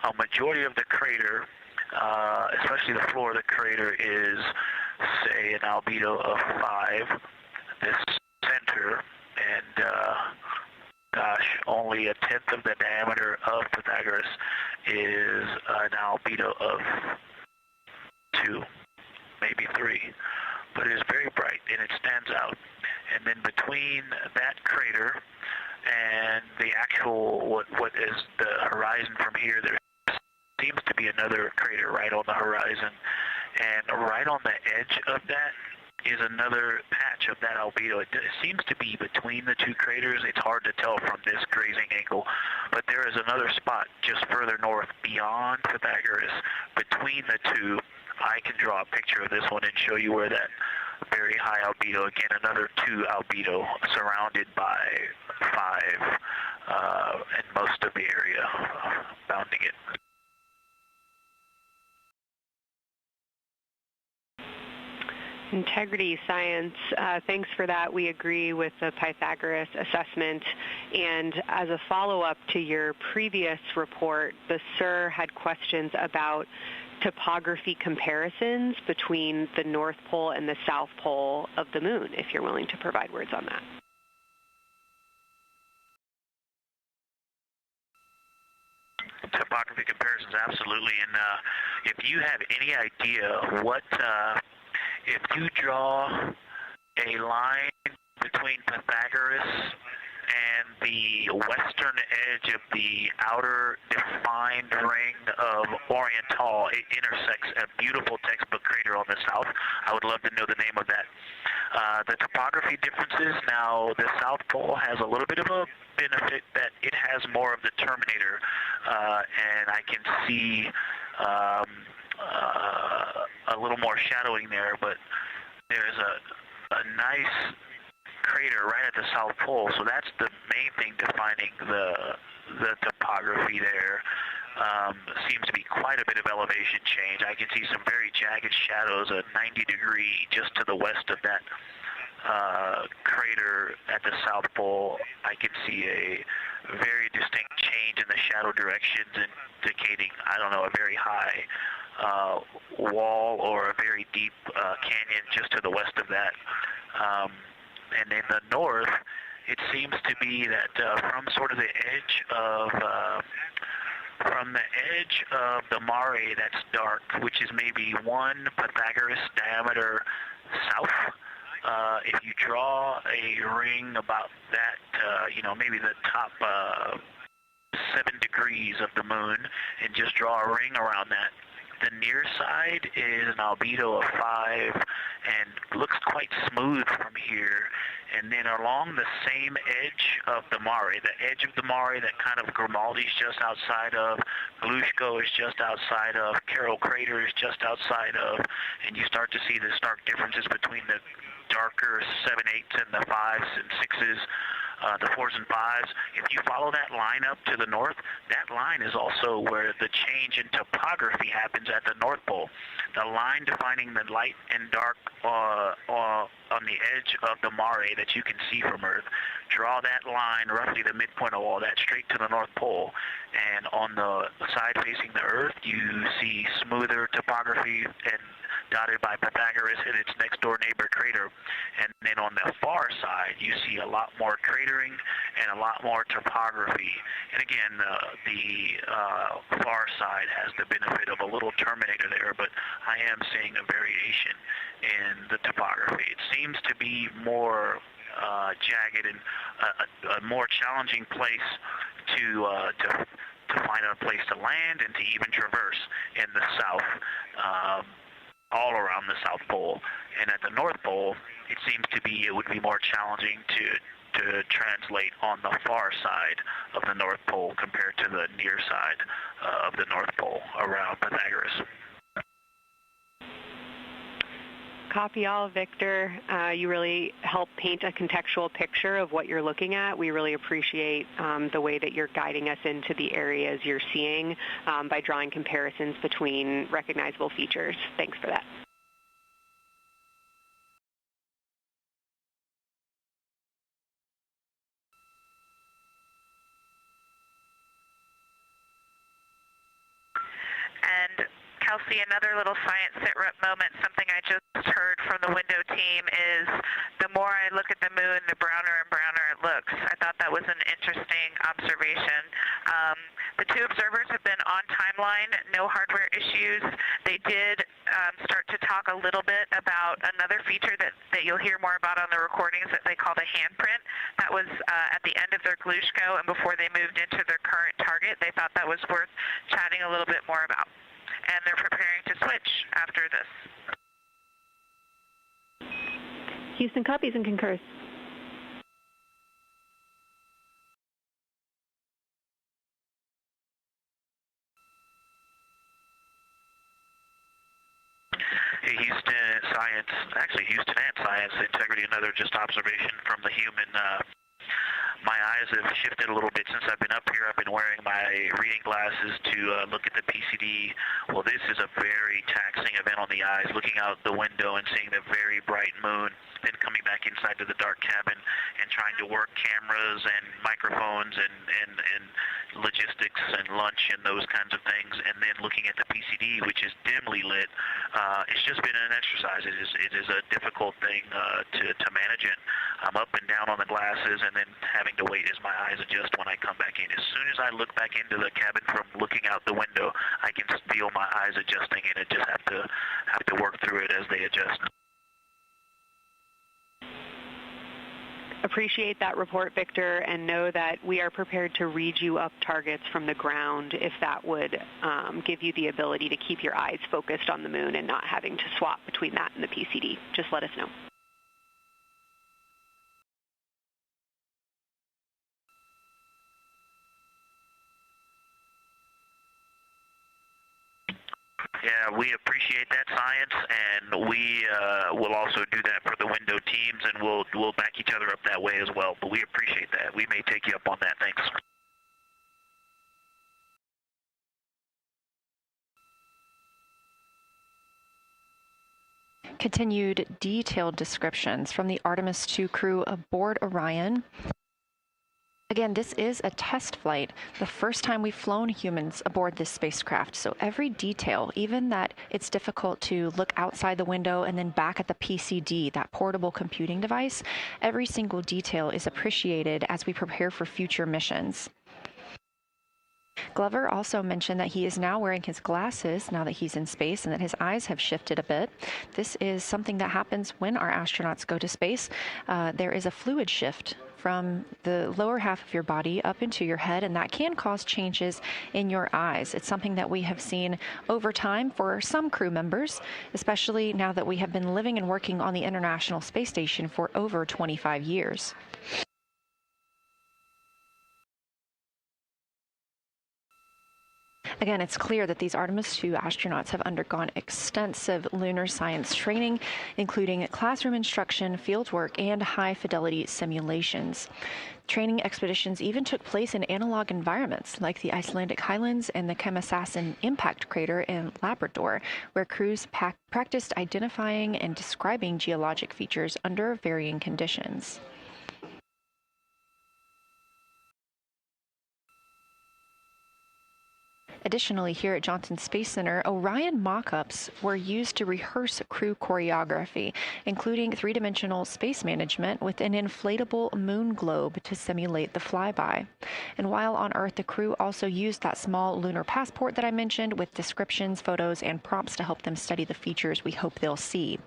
a majority of the crater, especially the floor of the crater, is, say, an albedo of 5, this center, and gosh, only a tenth of the diameter of Pythagoras is an albedo of 2, maybe 3, but it is very bright and it stands out. And then between that crater and the actual what is the horizon from here, there seems to be another crater right on the horizon, and right on the edge of that is another patch of that albedo. It seems to be between the two craters. It's hard to tell from this grazing angle, but there is another spot just further north beyond Pythagoras. Between the two, I can draw a picture of this one and show you where that very high albedo, again, another 2 albedo surrounded by 5, and most of the area bounding it. Integrity science, thanks for that. We agree with the Pythagoras assessment. And as a follow-up to your previous report, the SIR had questions about topography comparisons between the North Pole and the South Pole of the Moon, if you're willing to provide words on that. Topography comparisons, absolutely. And if you have any idea what, if you draw a line between Pythagoras and the western edge of the outer defined ring of Oriental, it intersects a beautiful textbook crater on the south. I would love to know the name of that. The topography differences, now the South Pole has a little bit of a benefit that it has more of the terminator, and I can see a little more shadowing there, but there's a nice crater right at the South Pole, so that's the main thing defining the topography there. Seems to be quite a bit of elevation change. I can see some very jagged shadows at 90 degree just to the west of that crater at the South Pole. I can see a very distinct change in the shadow directions, indicating, I don't know, a very high wall or a very deep canyon just to the west of that. And in the north, it seems to be that from sort of the edge of the mare that's dark, which is maybe 1 Pythagoras diameter south, if you draw a ring about that, maybe the top 7 degrees of the moon, and just draw a ring around that, the near side is an albedo of 5 and looks quite smooth from here. And then along the same edge of the mare, the edge of the mare that kind of Grimaldi's just outside of, Glushko is just outside of, Carroll Crater is just outside of, and you start to see the stark differences between the darker 7/8 and the 5s and 6s, the 4s and 5s. If you follow that line up to the north, that line is also where the change in topography happens at the North Pole. The line defining the light and dark on the edge of the mare that you can see from Earth, draw that line, roughly the midpoint of all that, straight to the North Pole. And on the side facing the Earth, you see smoother topography and dotted by Pythagoras and its next door neighbor crater. And then on the far side, you see a lot more cratering and a lot more topography. And again, the far side has the benefit of a little terminator there, but I am seeing a variation in the topography. It seems to be more jagged and a more challenging place to find a place to land and to even traverse in the south, all around the South Pole. And at the North Pole, it seems to be, it would be more challenging to translate on the far side of the North Pole compared to the near side of the North Pole around Pythagoras. Copy all, Victor. You really help paint a contextual picture of what you're looking at. We really appreciate the way that you're guiding us into the areas you're seeing by drawing comparisons between recognizable features. Thanks for that. And Kelsey, another little science sit rep moment, something I just heard from the window team is the more I look at the moon, the browner and browner it looks. I thought that was an interesting observation. The 2 observers have been on timeline, no hardware issues. They did start to talk a little bit about another feature that you'll hear more about on the recordings that they call the handprint. That was at the end of their Glushko and before they moved into their current target. They thought that was worth chatting a little bit more about. And they're preparing to switch after this. Houston copies and concurs. Hey, Houston Houston and Science Integrity, another just observation from the human my eyes have shifted a little bit since I've been up here. I've been wearing my reading glasses to look at the PCD. Well, this is a very taxing event on the eyes, looking out the window and seeing the very bright moon, then coming back inside to the dark cabin and trying to work cameras and microphones and logistics and lunch and those kinds of things, and then looking at the PCD, which is dimly lit. It's just been an exercise. It is a difficult thing to manage it. I'm up and down on the glasses and then having to wait as my eyes adjust when I come back in. As soon as I look back into the cabin from looking out the window, I can feel my eyes adjusting, and I just have to work through it as they adjust. Appreciate that report, Victor, and know that we are prepared to read you up targets from the ground if that would give you the ability to keep your eyes focused on the moon and not having to swap between that and the PCD. Just let us know. Yeah, we appreciate that, science, and we will also do that for the window teams, and we'll back each other up that way as well. But we appreciate that. We may take you up on that. Thanks. Continued detailed descriptions from the Artemis 2 crew aboard Orion. Again, this is a test flight, the first time we've flown humans aboard this spacecraft. So every detail, even that it's difficult to look outside the window and then back at the PCD, that portable computing device, every single detail is appreciated as we prepare for future missions. Glover also mentioned that he is now wearing his glasses now that he's in space and that his eyes have shifted a bit. This is something that happens when our astronauts go to space. There is a fluid shift from the lower half of your body up into your head, and that can cause changes in your eyes. It's something that we have seen over time for some crew members, especially now that we have been living and working on the International Space Station for over 25 years. Again, it's clear that these Artemis 2 astronauts have undergone extensive lunar science training, including classroom instruction, fieldwork, and high-fidelity simulations. Training expeditions even took place in analog environments like the Icelandic highlands and the Kemasassen impact crater in Labrador, where crews practiced identifying and describing geologic features under varying conditions. Additionally, here at Johnson Space Center, Orion mock-ups were used to rehearse crew choreography, including three-dimensional space management with an inflatable moon globe to simulate the flyby. And while on Earth, the crew also used that small lunar passport that I mentioned with descriptions, photos, and prompts to help them study the features we hope they'll see.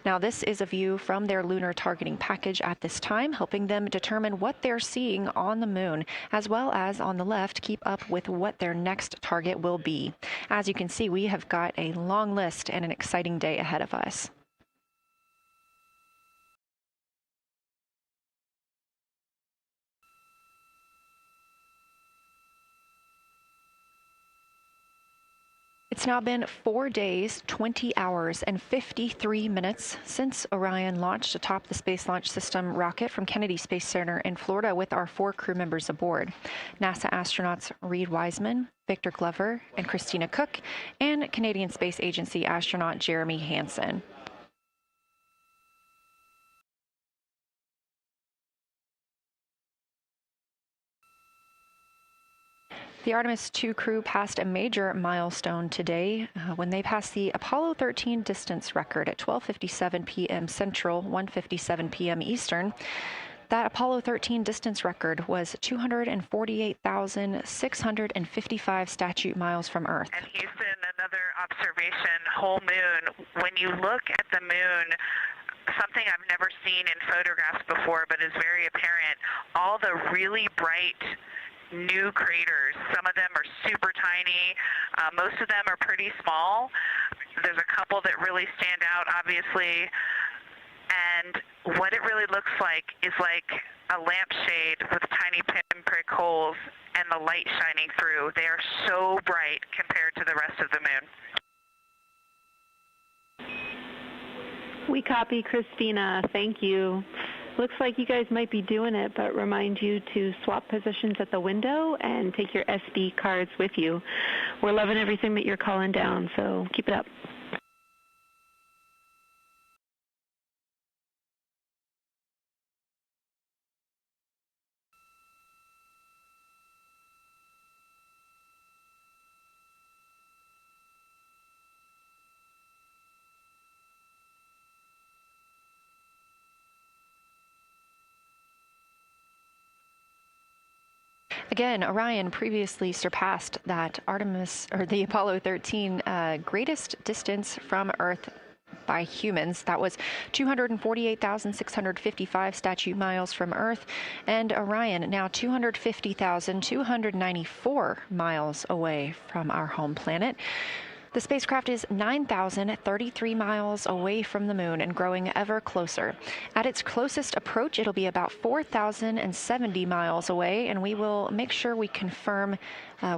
Now, this is a view from their lunar targeting package at this time, helping them determine what they're seeing on the moon, as well as on the left, keep up with what their next target will be. As you can see, we have got a long list and an exciting day ahead of us. It's now been 4 days, 20 hours, and 53 minutes since Orion launched atop the Space Launch System rocket from Kennedy Space Center in Florida with our 4 crew members aboard. NASA astronauts Reed Wiseman, Victor Glover, and Christina Cook, and Canadian Space Agency astronaut Jeremy Hansen. The Artemis 2 crew passed a major milestone today when they passed the Apollo 13 distance record at 12:57 p.m. Central, 1:57 p.m. Eastern. That Apollo 13 distance record was 248,655 statute miles from Earth. And Houston, another observation, whole moon. When you look at the moon, something I've never seen in photographs before, but is very apparent, all the really bright new craters. Some of them are super tiny. Most of them are pretty small. There's a couple that really stand out, obviously. And what it really looks like is like a lampshade with tiny pinprick holes and the light shining through. They are so bright compared to the rest of the moon. We copy, Christina. Thank you. Looks like you guys might be doing it, but remind you to swap positions at the window and take your SD cards with you. We're loving everything that you're calling down, so keep it up. Again, Orion previously surpassed that Artemis, or the Apollo 13 greatest distance from Earth by humans. That was 248,655 statute miles from Earth, and Orion now 250,294 miles away from our home planet. The spacecraft is 9,033 miles away from the moon and growing ever closer. At its closest approach, it'll be about 4,070 miles away, and we will make sure we confirm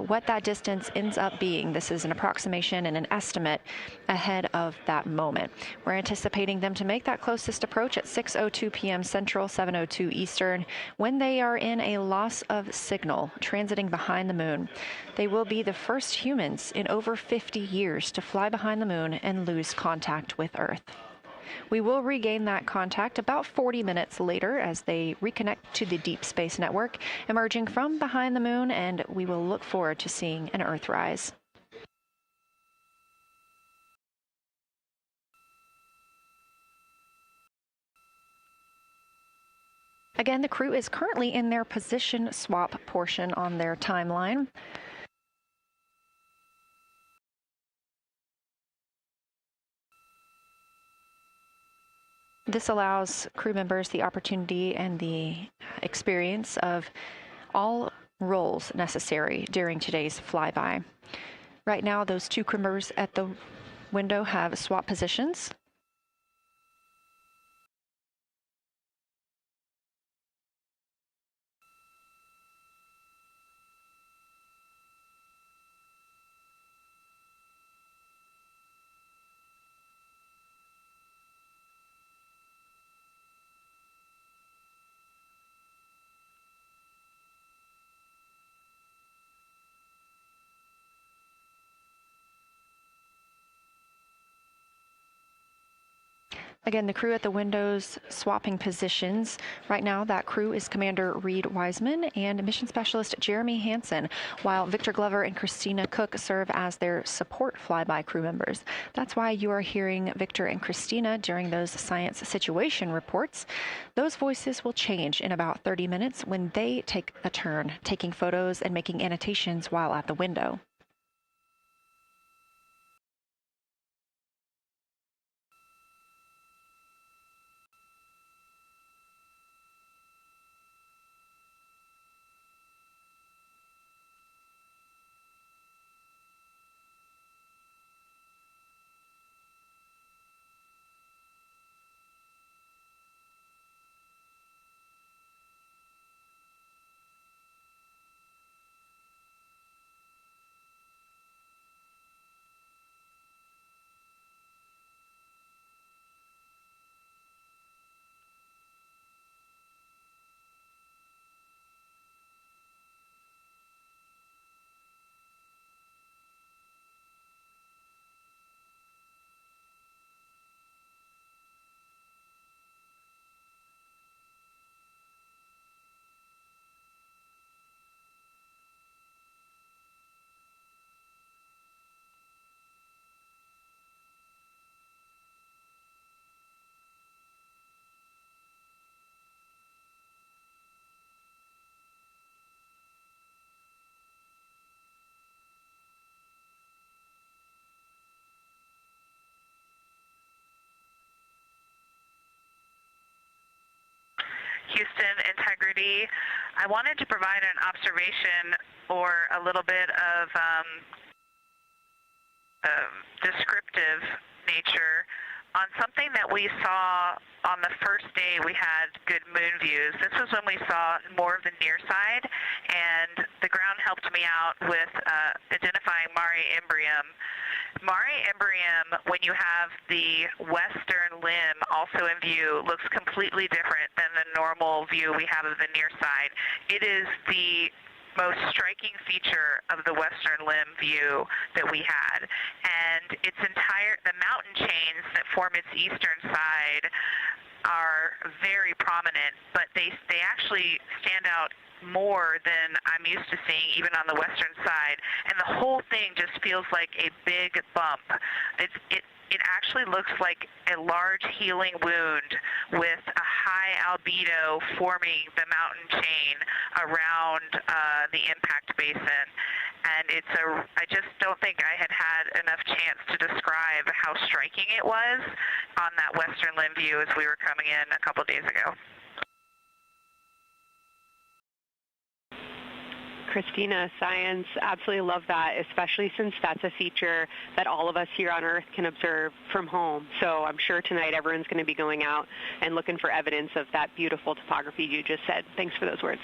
what that distance ends up being. This is an approximation and an estimate ahead of that moment. We're anticipating them to make that closest approach at 6:02 p.m. Central, 7:02 Eastern, when they are in a loss of signal, transiting behind the moon. They will be the first humans in over 50 years to fly behind the moon and lose contact with Earth. We will regain that contact about 40 minutes later as they reconnect to the Deep Space Network, emerging from behind the moon, and we will look forward to seeing an Earthrise. Again, the crew is currently in their position swap portion on their timeline. This allows crew members the opportunity and the experience of all roles necessary during today's flyby. Right now, those two crew members at the window have swap positions. Again, the crew at the windows swapping positions. Right now, that crew is Commander Reed Wiseman and Mission Specialist Jeremy Hansen, while Victor Glover and Christina Cook serve as their support flyby crew members. That's why you are hearing Victor and Christina during those science situation reports. Those voices will change in about 30 minutes when they take a turn, taking photos and making annotations while at the window. Houston, integrity. I wanted to provide an observation or a little bit of descriptive nature on something that we saw on the first day we had good moon views. This was when we saw more of the near side, and the ground helped me out with identifying Mare Imbrium. Mare Imbrium, when you have the western limb also in view, looks completely different than the normal view we have of the near side. It is the most striking feature of the western limb view that we had. And the mountain chains that form its eastern side are very prominent, but they actually stand out more than I'm used to seeing even on the western side, and the whole thing just feels like a big bump. It actually looks like a large healing wound with a high albedo forming the mountain chain around the impact basin. And I just don't think I had enough chance to describe how striking it was on that western limb view as we were coming in a couple days ago. Christina, science, absolutely love that, especially since that's a feature that all of us here on Earth can observe from home. So I'm sure tonight everyone's going to be going out and looking for evidence of that beautiful topography you just said. Thanks for those words.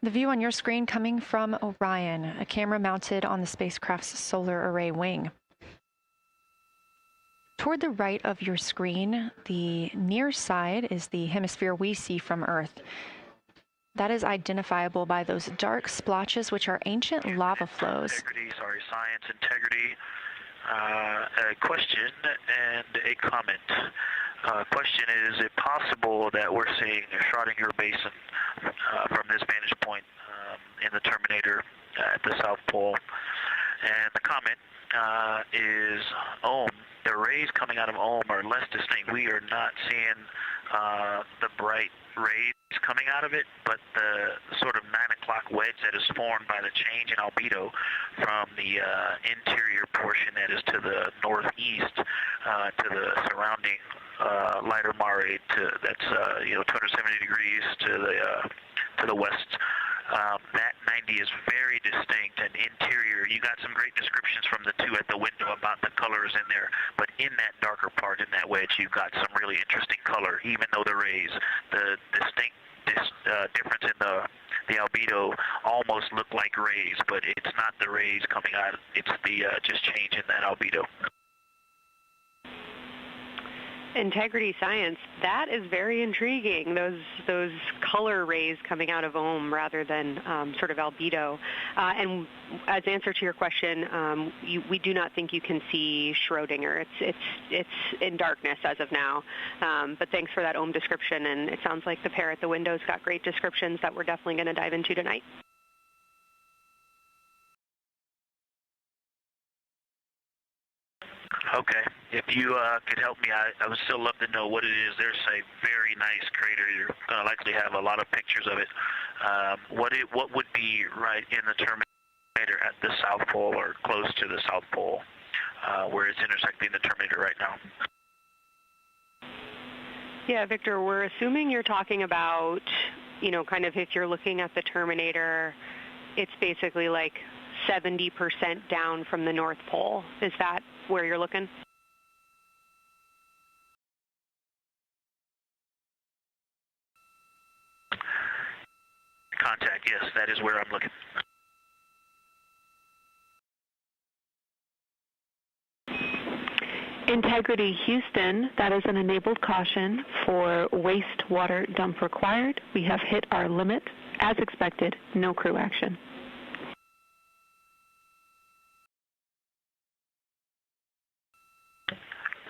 The view on your screen coming from Orion, a camera mounted on the spacecraft's solar array wing. Toward the right of your screen, the near side is the hemisphere we see from Earth. That is identifiable by those dark splotches, which are ancient lava flows. Science integrity. A question and a comment. Question is it possible that we're seeing a Schrodinger basin from this vantage point in the Terminator at the South Pole? And the comment is Ohm. The rays coming out of Ohm are less distinct. We are not seeing the bright rays coming out of it, but the sort of 9 o'clock wedge that is formed by the change in albedo from the interior portion that is to the northeast to the surrounding lighter mare that's 270 degrees to the west. That 90 is very distinct and interior. You got some great descriptions from the two at the window about the colors in there, but in that darker part, in that wedge, you've got some really interesting color, even though the rays, the distinct difference in the albedo almost look like rays, but it's not the rays coming out. It's the just change in that albedo. Integrity science, that is very intriguing, those color rays coming out of Ohm rather than sort of albedo. And as answer to your question, we do not think you can see Schrodinger. It's in darkness as of now. But thanks for that Ohm description, and it sounds like the pair at the window's got great descriptions that we're definitely going to dive into tonight. Okay. If you could help me, I would still love to know what it is. There's a very nice crater. You're going to likely have a lot of pictures of it. What would be right in the Terminator at the South Pole or close to the South Pole where it's intersecting the Terminator right now? Yeah, Victor, we're assuming you're talking about, kind of if you're looking at the Terminator it's basically like 70% down from the North Pole. Is that where you're looking? Contact, yes, that is where I'm looking. Integrity Houston, that is an enabled caution for wastewater dump required. We have hit our limit. As expected, no crew action.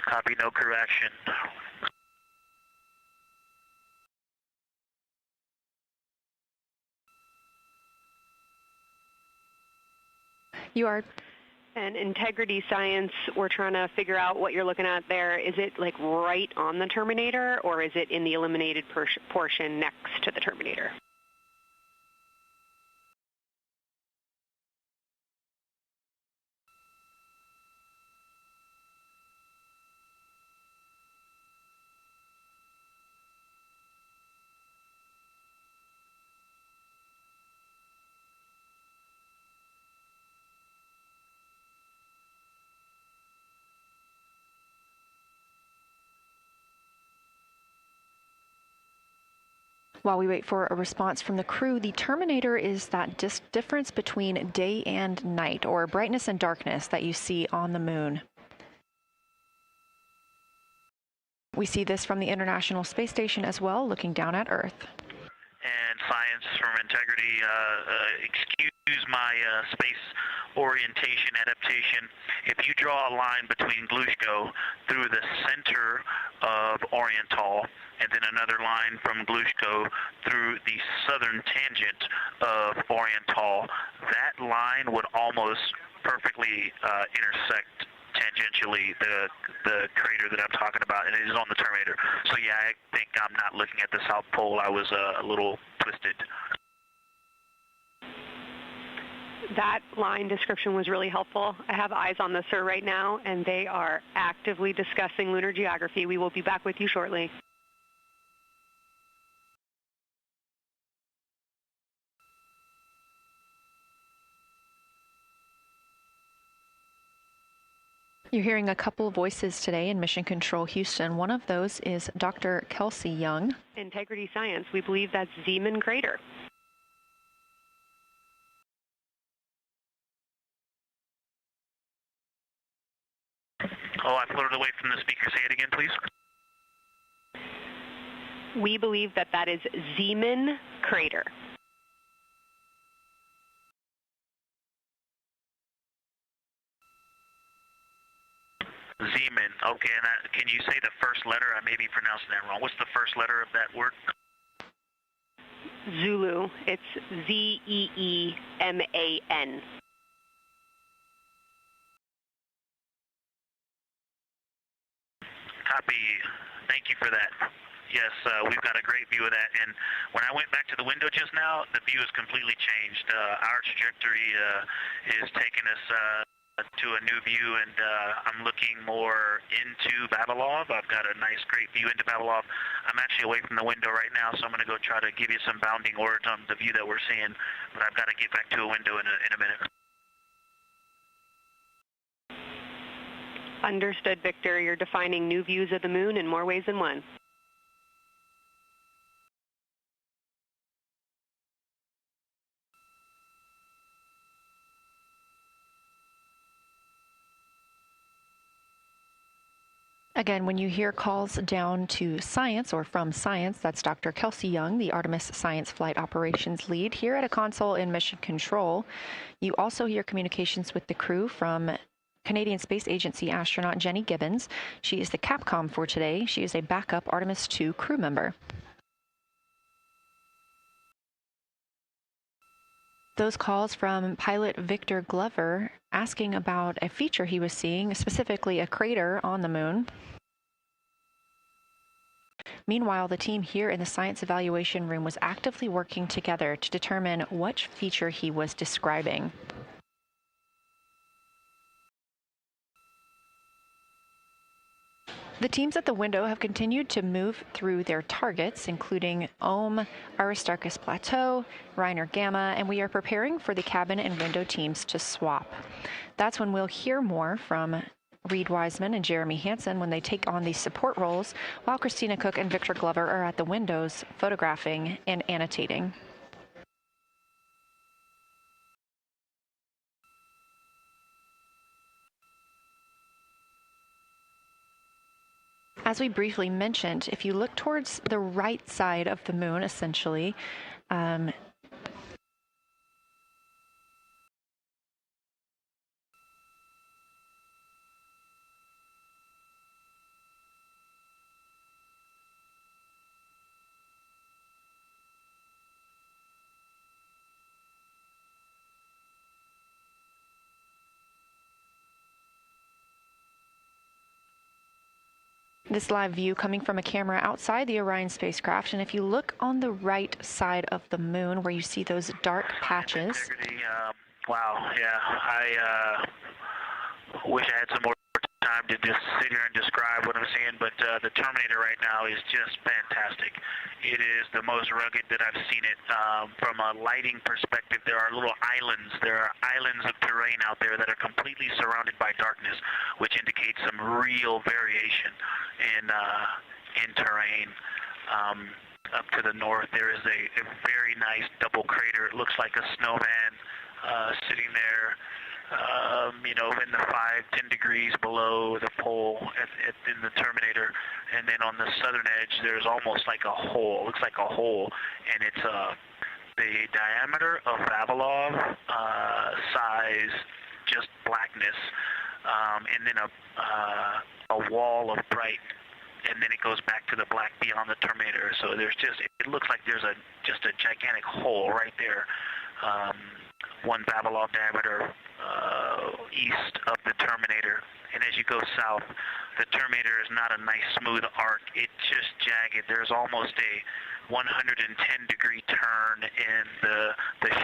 Copy, no crew action. You are. And Integrity Science, we're trying to figure out what you're looking at there. Is it like right on the Terminator, or is it in the eliminated portion next to the Terminator? While we wait for a response from the crew, the Terminator is that difference between day and night, or brightness and darkness, that you see on the moon. We see this from the International Space Station as well, looking down at Earth. And Science from Integrity, excuse my space orientation adaptation. If you draw a line between Glushko through the center of Oriental, and then another line from Glushko through the southern tangent of Oriental, that line would almost perfectly intersect tangentially the crater that I'm talking about, and it is on the Terminator. So yeah, I think I'm not looking at the South Pole. I was a little twisted. That line description was really helpful. I have eyes on the SIR right now, and they are actively discussing lunar geography. We will be back with you shortly. You're hearing a couple of voices today in Mission Control Houston. One of those is Dr. Kelsey Young. Integrity Science, we believe that's Zeeman Crater. Oh, I floated away from the speaker. Say it again, please. We believe that that is Zeeman Crater. Zeeman. Okay, and can you say the first letter? I may be pronouncing that wrong. What's the first letter of that word? Zulu. It's Z-E-E-M-A-N. Copy. Thank you for that. Yes, we've got a great view of that. And when I went back to the window just now, the view has completely changed. Our trajectory is taking us to a new view, and I'm looking more into Babalov. I've got a nice, great view into Babalov. I'm actually away from the window right now, so I'm going to go try to give you some bounding words on the view that we're seeing, but I've got to get back to a window in a minute. Understood, Victor. You're defining new views of the moon in more ways than one. Again, when you hear calls down to Science or from Science, that's Dr. Kelsey Young, the Artemis Science Flight Operations Lead here at a console in Mission Control. You also hear communications with the crew from Canadian Space Agency astronaut Jenny Gibbons. She is the Capcom for today. She is a backup Artemis 2 crew member. Those calls from pilot Victor Glover asking about a feature he was seeing, specifically a crater on the moon. Meanwhile, the team here in the science evaluation room was actively working together to determine what feature he was describing. The teams at the window have continued to move through their targets, including Ohm, Aristarchus Plateau, Reiner Gamma, and we are preparing for the cabin and window teams to swap. That's when we'll hear more from Reed Wiseman and Jeremy Hansen when they take on these support roles, while Christina Cook and Victor Glover are at the windows photographing and annotating. As we briefly mentioned, if you look towards the right side of the moon, essentially, this live view coming from a camera outside the Orion spacecraft, and if you look on the right side of the moon where you see those dark patches. Wow, yeah, I wish I had some more time to just sit here and describe what I'm seeing, but the Terminator right now is just fantastic. It is the most rugged that I've seen it. From a lighting perspective, there are little islands. There are islands of terrain out there that are completely surrounded by darkness, which indicates some real variation in terrain. Up to the north, there is a very nice double crater. It looks like a snowman sitting there. You know, in the 5-10 degrees below the pole in the Terminator, and then on the southern edge there's almost like a hole. Looks like a hole, and it's the diameter of Vavilov size, just blackness, and then a wall of bright, and then it goes back to the black beyond the Terminator. So there's just, it looks like there's just a gigantic hole right there. 1 Vavilov diameter east of the Terminator, and as you go south, the Terminator is not a nice smooth arc. It's just jagged. There's almost a 110-degree turn in the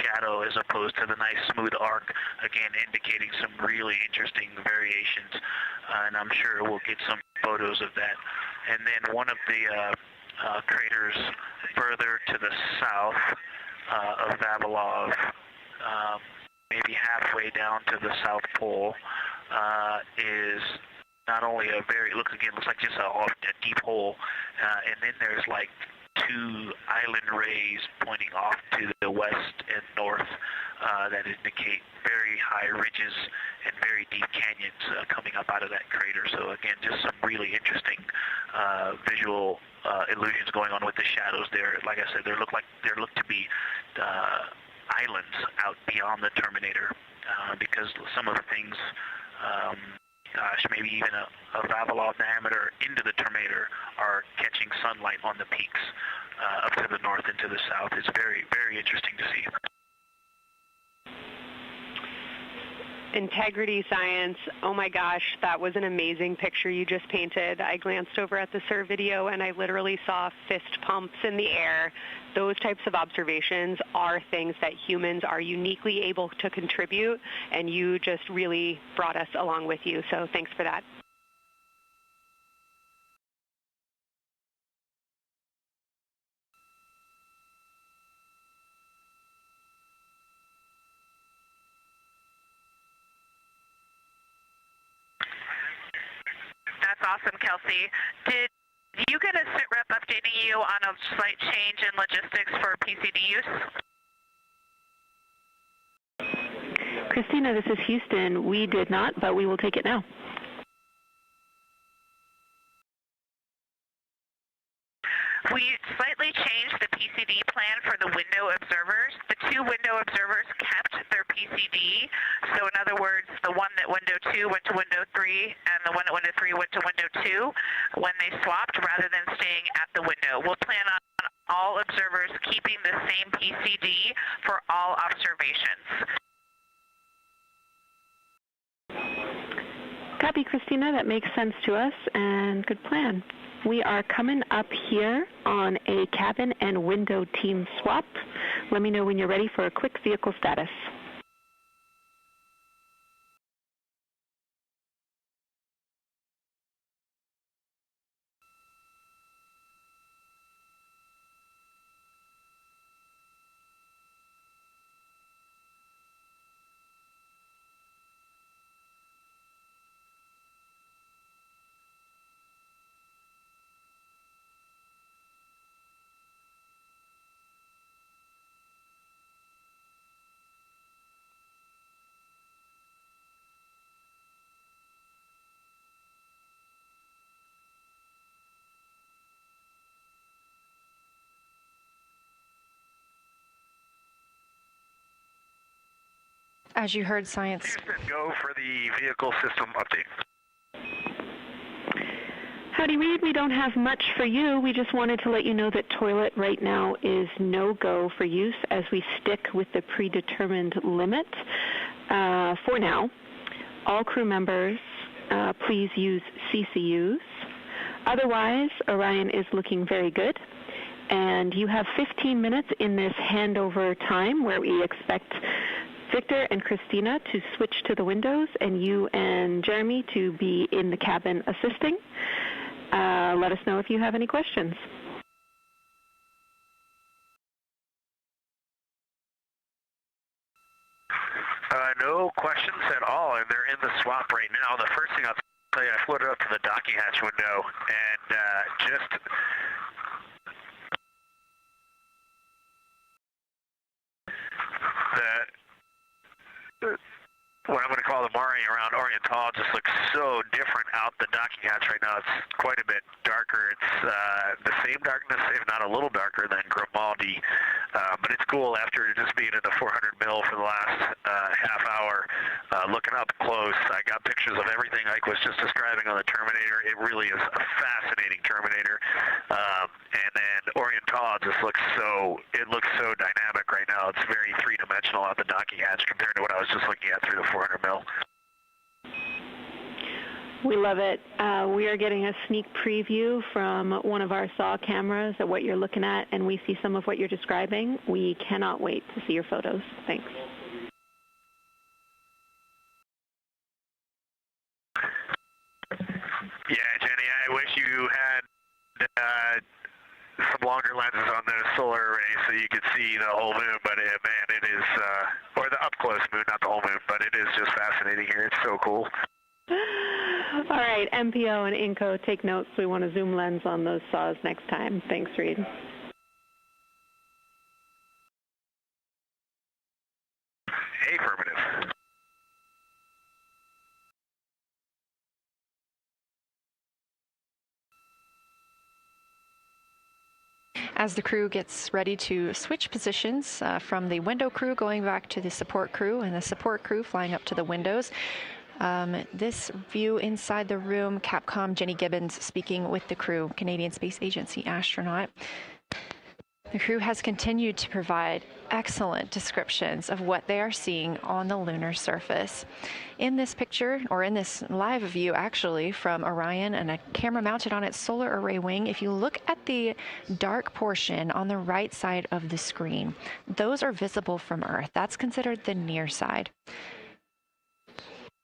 shadow as opposed to the nice smooth arc, again indicating some really interesting variations, and I'm sure we'll get some photos of that. And then one of the craters further to the south of Vavilov, maybe halfway down to the South Pole, is not only a very, looks like just a deep hole, and then there's like 2 island rays pointing off to the west and north that indicate very high ridges and very deep canyons coming up out of that crater. So again, just some really interesting visual illusions going on with the shadows there. Like I said, there look to be islands out beyond the Terminator, because some of the things, gosh, maybe even a Vavilov diameter into the Terminator are catching sunlight on the peaks up to the north and to the south. It's very, very interesting to see. Integrity science, oh my gosh, that was an amazing picture you just painted. I glanced over at the SIR video and I literally saw fist pumps in the air. Those types of observations are things that humans are uniquely able to contribute, and you just really brought us along with you, so thanks for that. That's awesome, Kelsey. Did you get a SITREP updating you on a slight change in logistics for PCD use? Christina, this is Houston. We did not, but we will take it now. We slightly changed the PCD plan for the window observers. The 2 window observers kept their PCD. So in other words, the one that window 2 went to window 3 and the one at window 3 went to window 2 when they swapped rather than staying at the window. We'll plan on all observers keeping the same PCD for all observations. Copy, Christina. That makes sense to us, and good plan. We are coming up here on a cabin and window team swap. Let me know when you're ready for a quick vehicle status. As you heard, science. Houston, go for the vehicle system update. Howdy, Reed. We don't have much for you. We just wanted to let you know that toilet right now is no-go for use as we stick with the predetermined limit for now. All crew members, please use CCUs. Otherwise, Orion is looking very good. And you have 15 minutes in this handover time where we expect Victor and Christina to switch to the windows and you and Jeremy to be in the cabin assisting. Let us know if you have any questions. No questions at all, and they're in the swap right now. The first thing I'll tell you, I floated up to the docking hatch window and just what I'm going to call the Mari around Oriental just looks so different out the docking hatch right now. It's quite a bit darker. It's the same darkness, if not a little darker than Grimaldi, but it's cool after just being in the 400 mil for the last half hour, looking up close. I got pictures of everything Ike was just describing on the Terminator. It really is a fascinating Terminator, and then Oriental just looks so dynamic right now. It's very three-dimensional out the docking hatch compared to what I was just looking at through the 400 mil. We love it. We are getting a sneak preview from one of our SAW cameras at what you're looking at, and we see some of what you're describing. We cannot wait to see your photos. Thanks. Yeah, Jenny, I wish you had some longer lenses on those solar arrays so you could see the whole moon, but man, it is, or the up-close moon, not the whole moon, but it is just fascinating here. It's so cool. All right, MPO and Inco, take notes. We want a zoom lens on those saws next time. Thanks, Reed. Affirmative. As the crew gets ready to switch positions from the window crew going back to the support crew and the support crew flying up to the windows, this view inside the room, Capcom Jenny Gibbons speaking with the crew, Canadian Space Agency astronaut. The crew has continued to provide excellent descriptions of what they are seeing on the lunar surface. In this picture, or in this live view actually, from Orion and a camera mounted on its solar array wing, if you look at the dark portion on the right side of the screen, those are visible from Earth. That's considered the near side.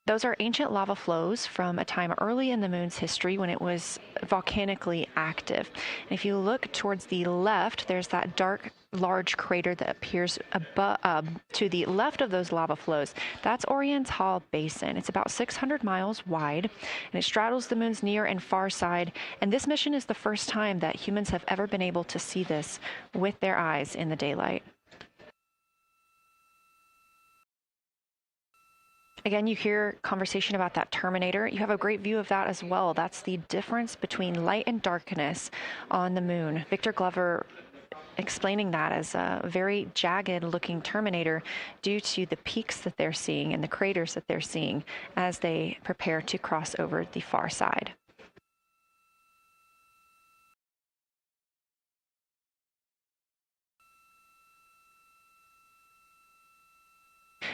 Those are ancient lava flows from a time early in the moon's history when it was volcanically active. And if you look towards the left, there's that dark, large crater that appears to the left of those lava flows. That's Oriental Basin. It's about 600 miles wide, and it straddles the moon's near and far side. And this mission is the first time that humans have ever been able to see this with their eyes in the daylight. Again, you hear conversation about that Terminator. You have a great view of that as well. That's the difference between light and darkness on the moon. Victor Glover explaining that as a very jagged looking Terminator due to the peaks that they're seeing and the craters that they're seeing as they prepare to cross over the far side.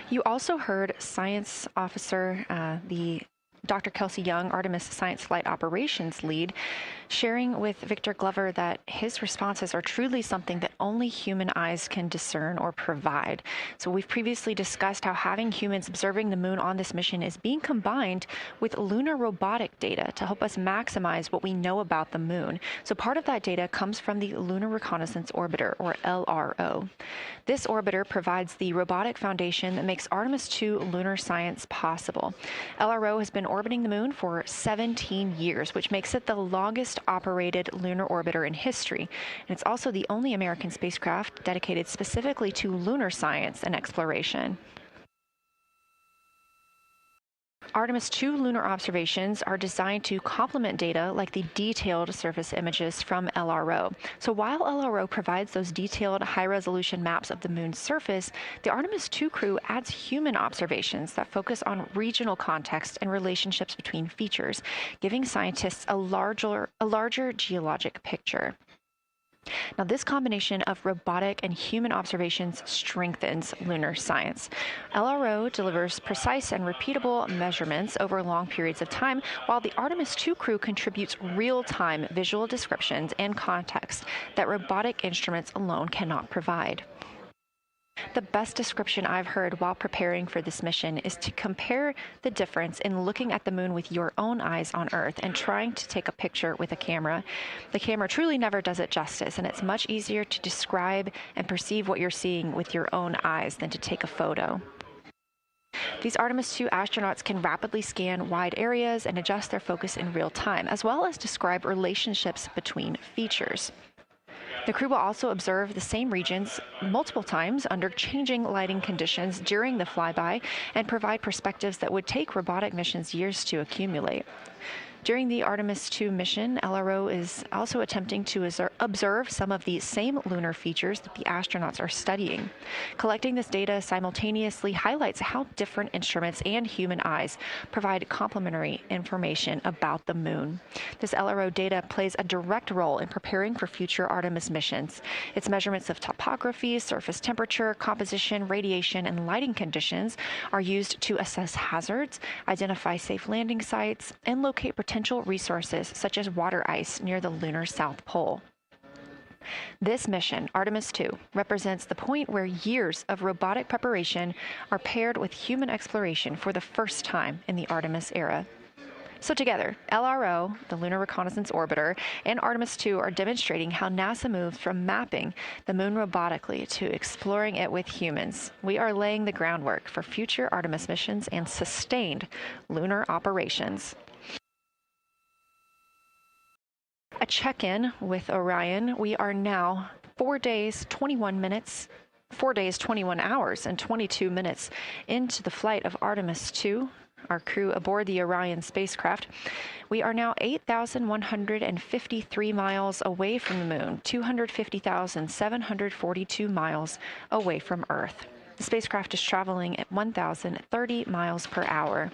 You also heard science officer, the Dr. Kelsey Young, Artemis Science Flight Operations lead, sharing with Victor Glover that his responses are truly something that only human eyes can discern or provide. So we've previously discussed how having humans observing the moon on this mission is being combined with lunar robotic data to help us maximize what we know about the moon. So part of that data comes from the Lunar Reconnaissance Orbiter, or LRO. This orbiter provides the robotic foundation that makes Artemis 2 lunar science possible. LRO has been orbiting the moon for 17 years, which makes it the longest operated lunar orbiter in history. And it's also the only American spacecraft dedicated specifically to lunar science and exploration. Artemis 2 lunar observations are designed to complement data like the detailed surface images from LRO. So while LRO provides those detailed high-resolution maps of the moon's surface, the Artemis 2 crew adds human observations that focus on regional context and relationships between features, giving scientists a larger geologic picture. Now, this combination of robotic and human observations strengthens lunar science. LRO delivers precise and repeatable measurements over long periods of time, while the Artemis 2 crew contributes real-time visual descriptions and context that robotic instruments alone cannot provide. The best description I've heard while preparing for this mission is to compare the difference in looking at the moon with your own eyes on Earth and trying to take a picture with a camera. The camera truly never does it justice, and it's much easier to describe and perceive what you're seeing with your own eyes than to take a photo. These Artemis 2 astronauts can rapidly scan wide areas and adjust their focus in real time, as well as describe relationships between features. The crew will also observe the same regions multiple times under changing lighting conditions during the flyby and provide perspectives that would take robotic missions years to accumulate. During the Artemis 2 mission, LRO is also attempting to observe some of the same lunar features that the astronauts are studying. Collecting this data simultaneously highlights how different instruments and human eyes provide complementary information about the moon. This LRO data plays a direct role in preparing for future Artemis missions. Its measurements of topography, surface temperature, composition, radiation, and lighting conditions are used to assess hazards, identify safe landing sites, and locate potential resources such as water ice near the lunar South Pole. This mission, Artemis 2, represents the point where years of robotic preparation are paired with human exploration for the first time in the Artemis era. So together, LRO, the Lunar Reconnaissance Orbiter, and Artemis 2 are demonstrating how NASA moves from mapping the moon robotically to exploring it with humans. We are laying the groundwork for future Artemis missions and sustained lunar operations. A check-in with Orion. We are now 4 days, 21 hours, and 22 minutes into the flight of Artemis 2, our crew aboard the Orion spacecraft. We are now 8,153 miles away from the moon, 250,742 miles away from Earth. The spacecraft is traveling at 1,030 miles per hour.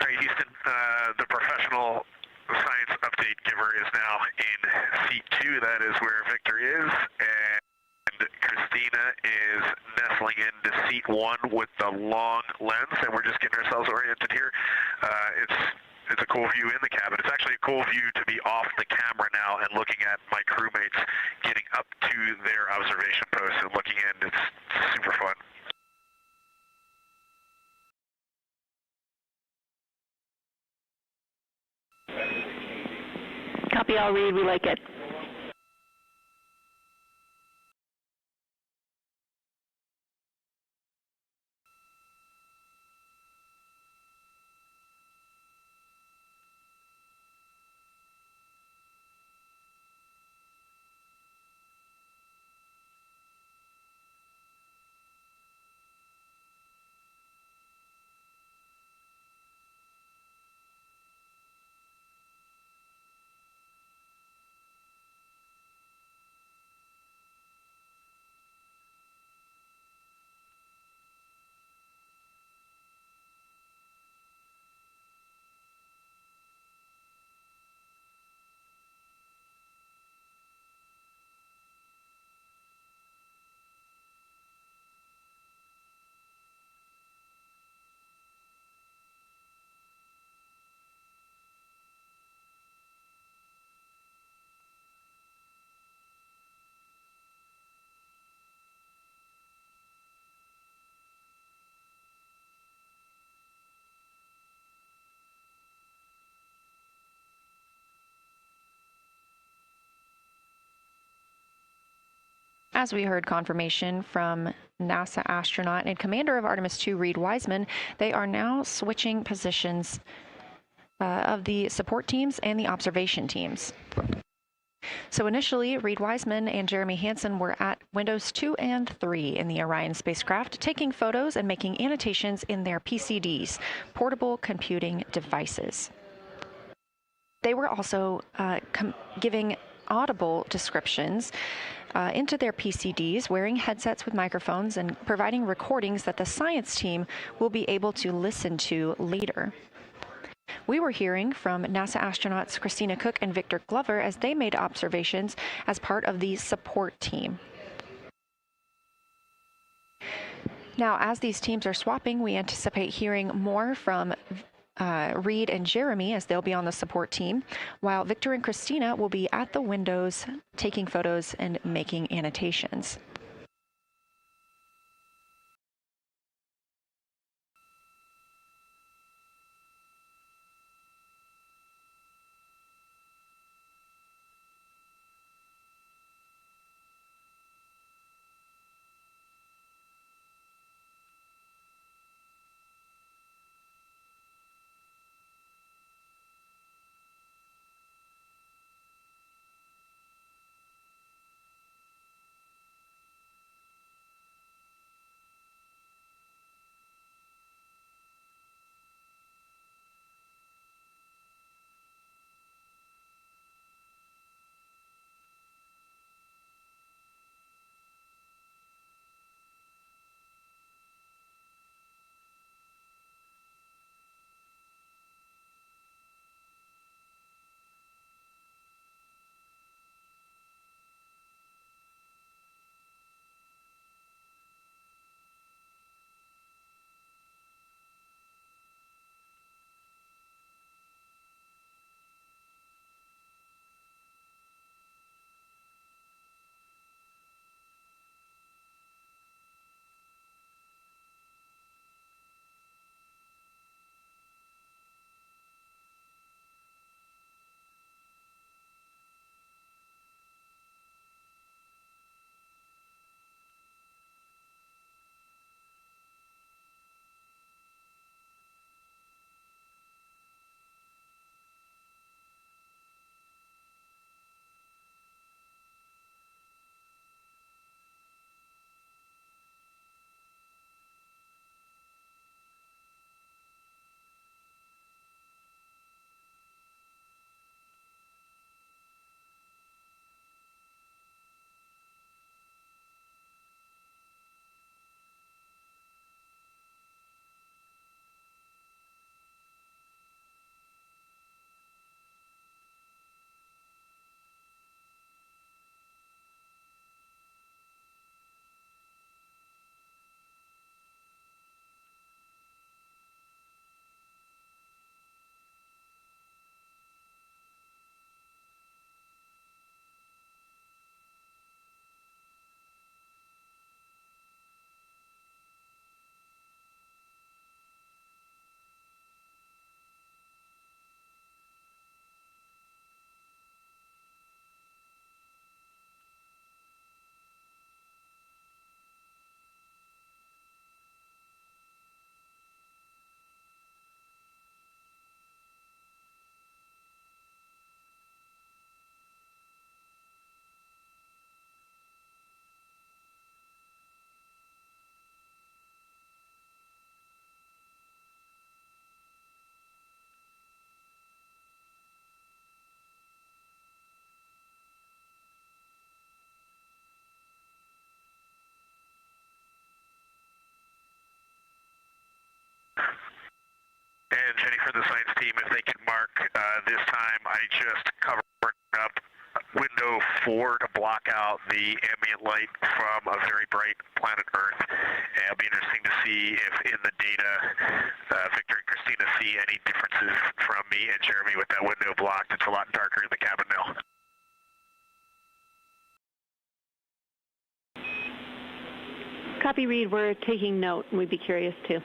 Houston, the professional science update giver is now in seat 2. That is where Victor is, and Christina is nestling into seat 1 with the long lens, and we're just getting ourselves oriented here. It's a cool view in the cabin. It's actually a cool view to be off the camera now and looking at my crewmates getting up to their observation posts and looking in. It's super fun. Copy, I'll read. We like it. As we heard confirmation from NASA astronaut and commander of Artemis 2, Reed Wiseman, they are now switching positions of the support teams and the observation teams. So initially, Reed Wiseman and Jeremy Hansen were at windows 2 and 3 in the Orion spacecraft, taking photos and making annotations in their PCDs, portable computing devices. They were also giving audible descriptions into their PCDs, wearing headsets with microphones and providing recordings that the science team will be able to listen to later. We were hearing from NASA astronauts Christina Cook and Victor Glover as they made observations as part of the support team. Now, as these teams are swapping, we anticipate hearing more from Reed and Jeremy as they'll be on the support team, while Victor and Christina will be at the windows taking photos and making annotations. And Jenny, for the science team, if they can mark this time, I just covered up window 4 to block out the ambient light from a very bright planet Earth. And it'll be interesting to see if in the data Victor and Christina see any differences from me and Jeremy with that window blocked. It's a lot darker in the cabin now. Copy, Reed. We're taking note, and we'd be curious too.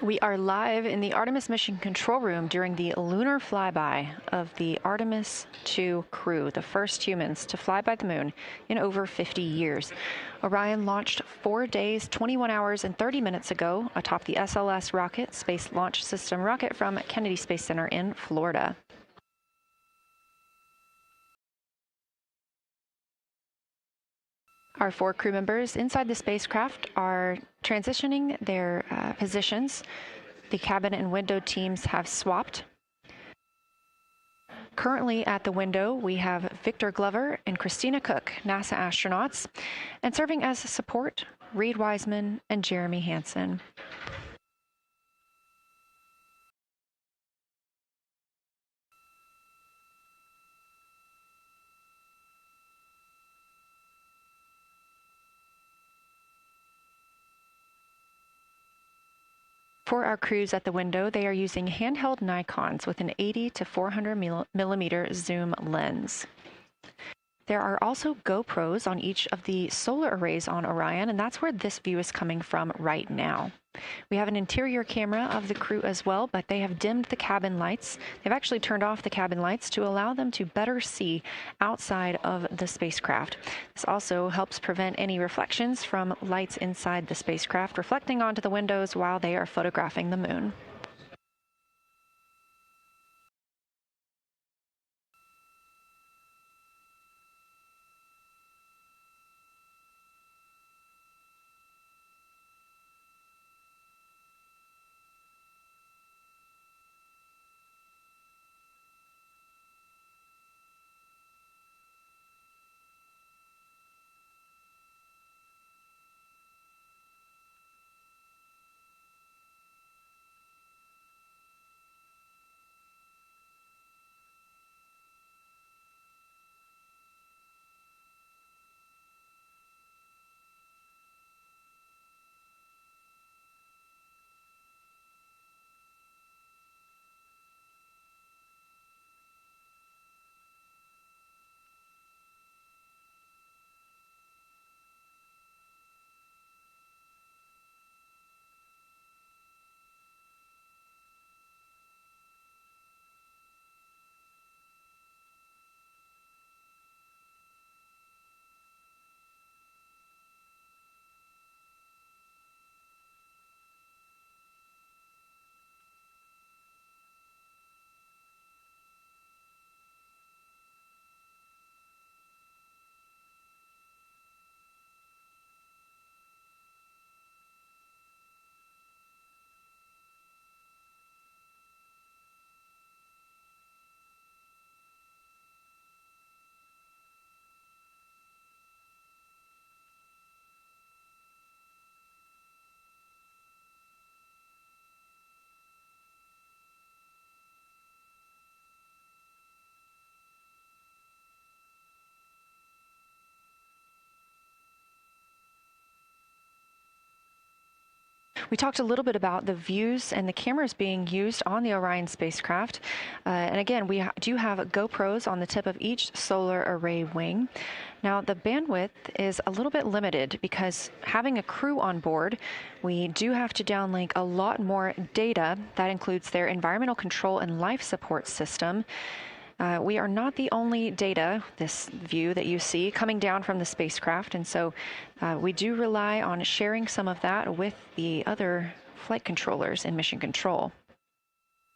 We are live in the Artemis mission control room during the lunar flyby of the Artemis 2 crew, the first humans to fly by the moon in over 50 years. Orion launched 4 days, 21 hours, and 30 minutes ago atop the SLS rocket, Space Launch System rocket from Kennedy Space Center in Florida. Our 4 crew members inside the spacecraft are transitioning their positions. The cabin and window teams have swapped. Currently at the window, we have Victor Glover and Christina Cook, NASA astronauts, and serving as support, Reed Wiseman and Jeremy Hansen. For our crews at the window, they are using handheld Nikons with an 80 to 400 millimeter zoom lens. There are also GoPros on each of the solar arrays on Orion, and that's where this view is coming from right now. We have an interior camera of the crew as well, but they have dimmed the cabin lights. They've actually turned off the cabin lights to allow them to better see outside of the spacecraft. This also helps prevent any reflections from lights inside the spacecraft reflecting onto the windows while they are photographing the moon. We talked a little bit about the views and the cameras being used on the Orion spacecraft. And again, we do have GoPros on the tip of each solar array wing. Now, the bandwidth is a little bit limited because having a crew on board, we do have to downlink a lot more data. That includes their environmental control and life support system. We are not the only data, this view that you see, coming down from the spacecraft, and so we do rely on sharing some of that with the other flight controllers in mission control.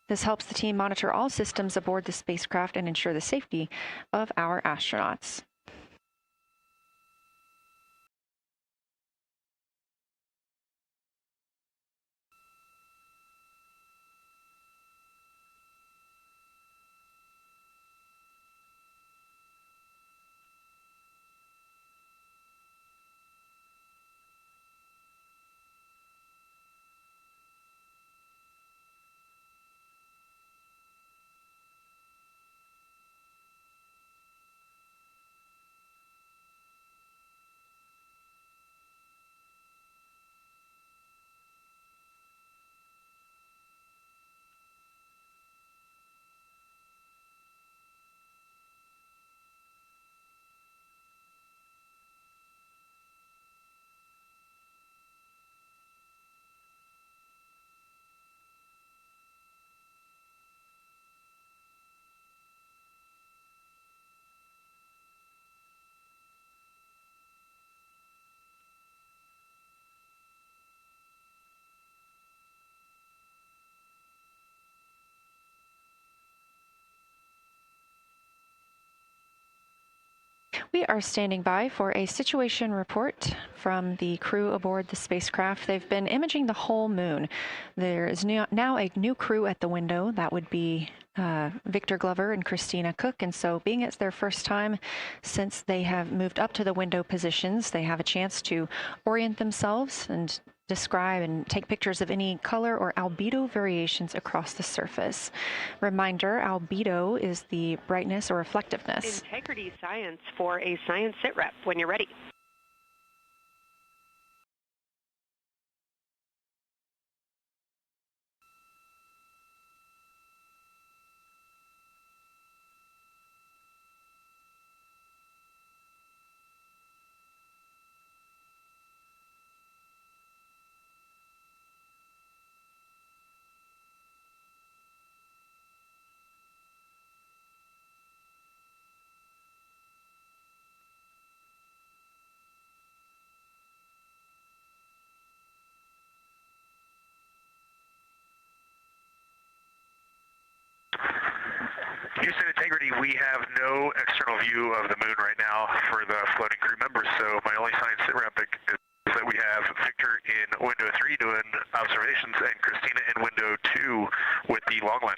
This helps the team monitor all systems aboard the spacecraft and ensure the safety of our astronauts. We are standing by for a situation report from the crew aboard the spacecraft. They've been imaging the whole moon. There is now a new crew at the window. That would be Victor Glover and Christina Cook. And so being it's their first time since they have moved up to the window positions, they have a chance to orient themselves and describe and take pictures of any color or albedo variations across the surface. Reminder, albedo is the brightness or reflectiveness. Integrity science for a science sit rep when you're ready. Houston Integrity, we have no external view of the moon right now for the floating crew members, so my only science sit rep is that we have Victor in window 3 doing observations and Christina in window 2 with the long lens.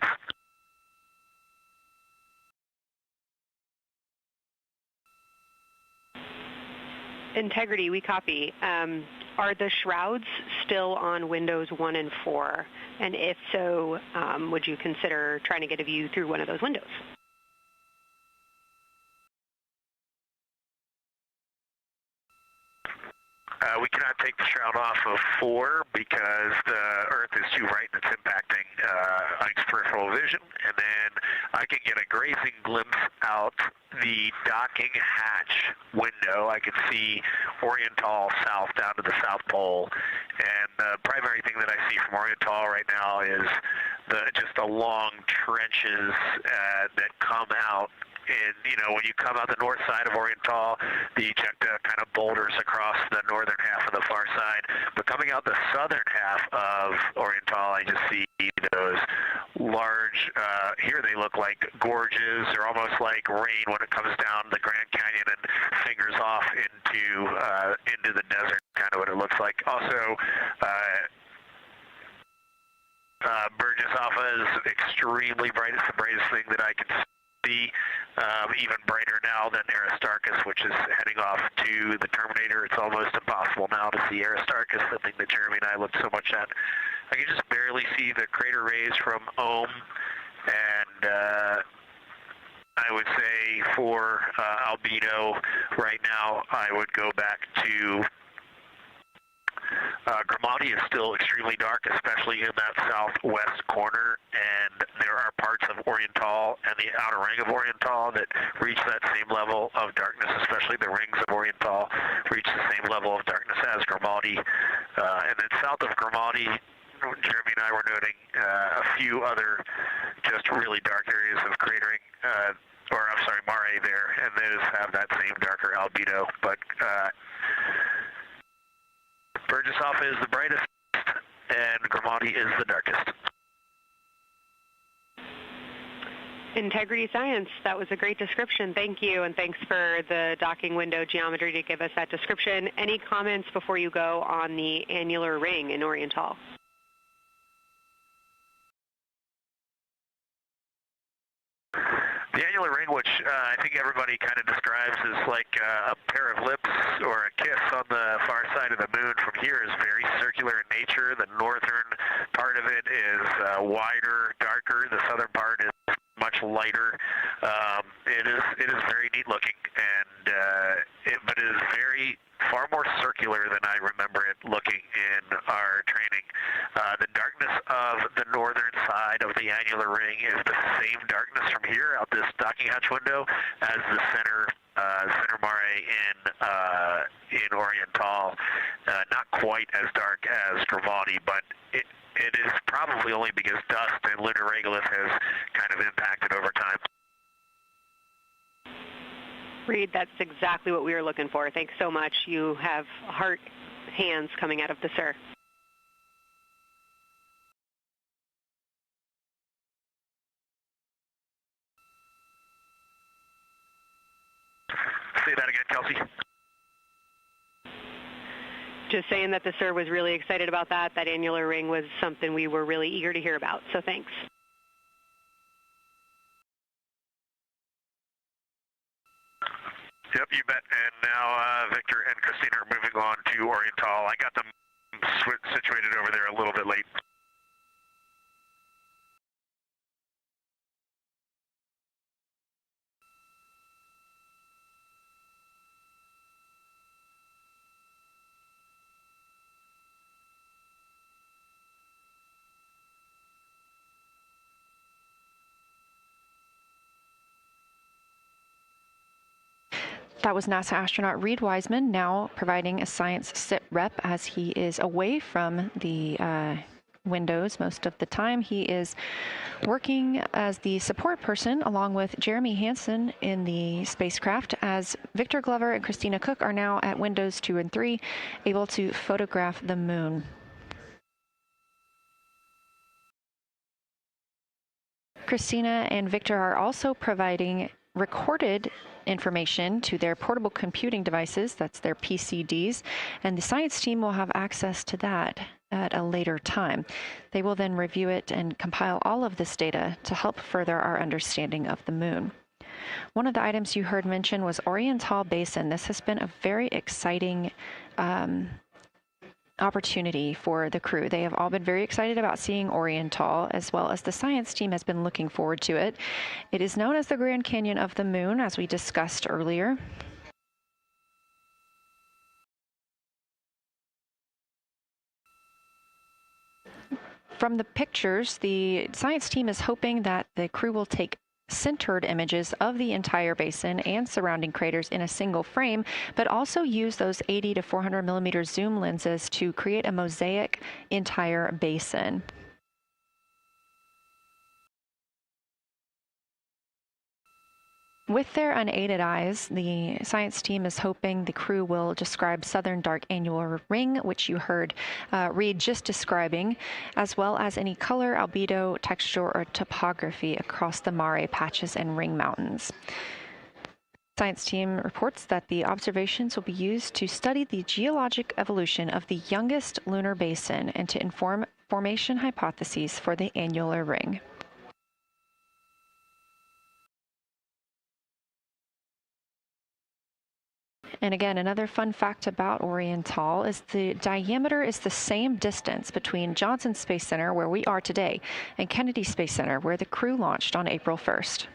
Integrity, we copy. Are the shrouds still on windows 1 and 4? And if so, would you consider trying to get a view through one of those windows? We cannot take the shroud off of 4 because the Earth is too bright and it's impacting Ike's peripheral vision. And then I can get a grazing glimpse out the docking hatch window. I can see Oriental south down to the South Pole. And the primary thing that I see from Oriental right now is just the long trenches that come out. And, you know, when you come out the north side of Oriental, the ejecta kind of boulders across the northern half of the far side. But coming out the southern half of Oriental, I just see those large, here they look like gorges. They're almost like rain when it comes down the Grand Canyon and fingers off into the desert, kind of what it looks like. Also, Burgess Alpha is extremely bright. It's the brightest thing that I can see. Even brighter now than Aristarchus, which is heading off to the Terminator. It's almost impossible now to see Aristarchus, the thing that Jeremy and I looked so much at. I can just barely see the crater rays from Ohm, and I would say for albedo right now, I would go back to Grimati is still extremely dark, especially in that southwest corner, and there are parts of Oriental and the outer ring of Oriental that reach that same level of darkness, especially the rings of Oriental reach the same level of darkness as Grimati. And then south of Grimati, Jeremy and I were noting a few other just really dark areas of cratering, Mare there, and those have that same darker albedo, but Burgess Alpha is the brightest, and Grimati is the darkest. Integrity Science, that was a great description. Thank you, and thanks for the docking window geometry to give us that description. Any comments before you go on the annular ring in Oriental? The annular ring, which I think everybody kind of describes as like a pair of lips or a kiss on the far side of the moon from here, is very circular in nature. The northern part of it is wider, darker. The southern part is much lighter. It is very neat looking, and but it is far more circular than I remember it looking in our training. The darkness of the northern side of the annular ring is the same darkness from here out this docking hatch window as the center Mare in Oriental. Not quite as dark as Grimati, but it is probably only because dust and lunar regolith has kind of impacted over time. Reed, that's exactly what we were looking for. Thanks so much. You have heart hands coming out of the SIR. Say that again, Kelsey. Just saying that the sir was really excited about that. That annular ring was something we were really eager to hear about, so thanks. Yep, you bet. And now Victor and Christina are moving on to Oriental. I got them situated over there a little bit late. That was NASA astronaut Reed Wiseman, now providing a science sit rep as he is away from the windows most of the time. He is working as the support person along with Jeremy Hansen in the spacecraft, as Victor Glover and Christina Cook are now at windows 2 and 3, able to photograph the moon. Christina and Victor are also providing recorded information to their portable computing devices, that's their PCDs, and the science team will have access to that at a later time. They will then review it and compile all of this data to help further our understanding of the moon. One of the items you heard mentioned was Oriental Basin. This has been a very exciting opportunity for the crew. They have all been very excited about seeing Oriental, as well as the science team has been looking forward to it. It is known as the Grand Canyon of the Moon, as we discussed earlier. From the pictures, the science team is hoping that the crew will take centered images of the entire basin and surrounding craters in a single frame, but also use those 80 to 400 millimeter zoom lenses to create a mosaic entire basin. With their unaided eyes, the science team is hoping the crew will describe southern dark annular ring, which you heard Reed just describing, as well as any color, albedo, texture, or topography across the mare patches and ring mountains. Science team reports that the observations will be used to study the geologic evolution of the youngest lunar basin and to inform formation hypotheses for the annular ring. And again, another fun fact about Oriental is the diameter is the same distance between Johnson Space Center, where we are today, and Kennedy Space Center, where the crew launched on April 1st.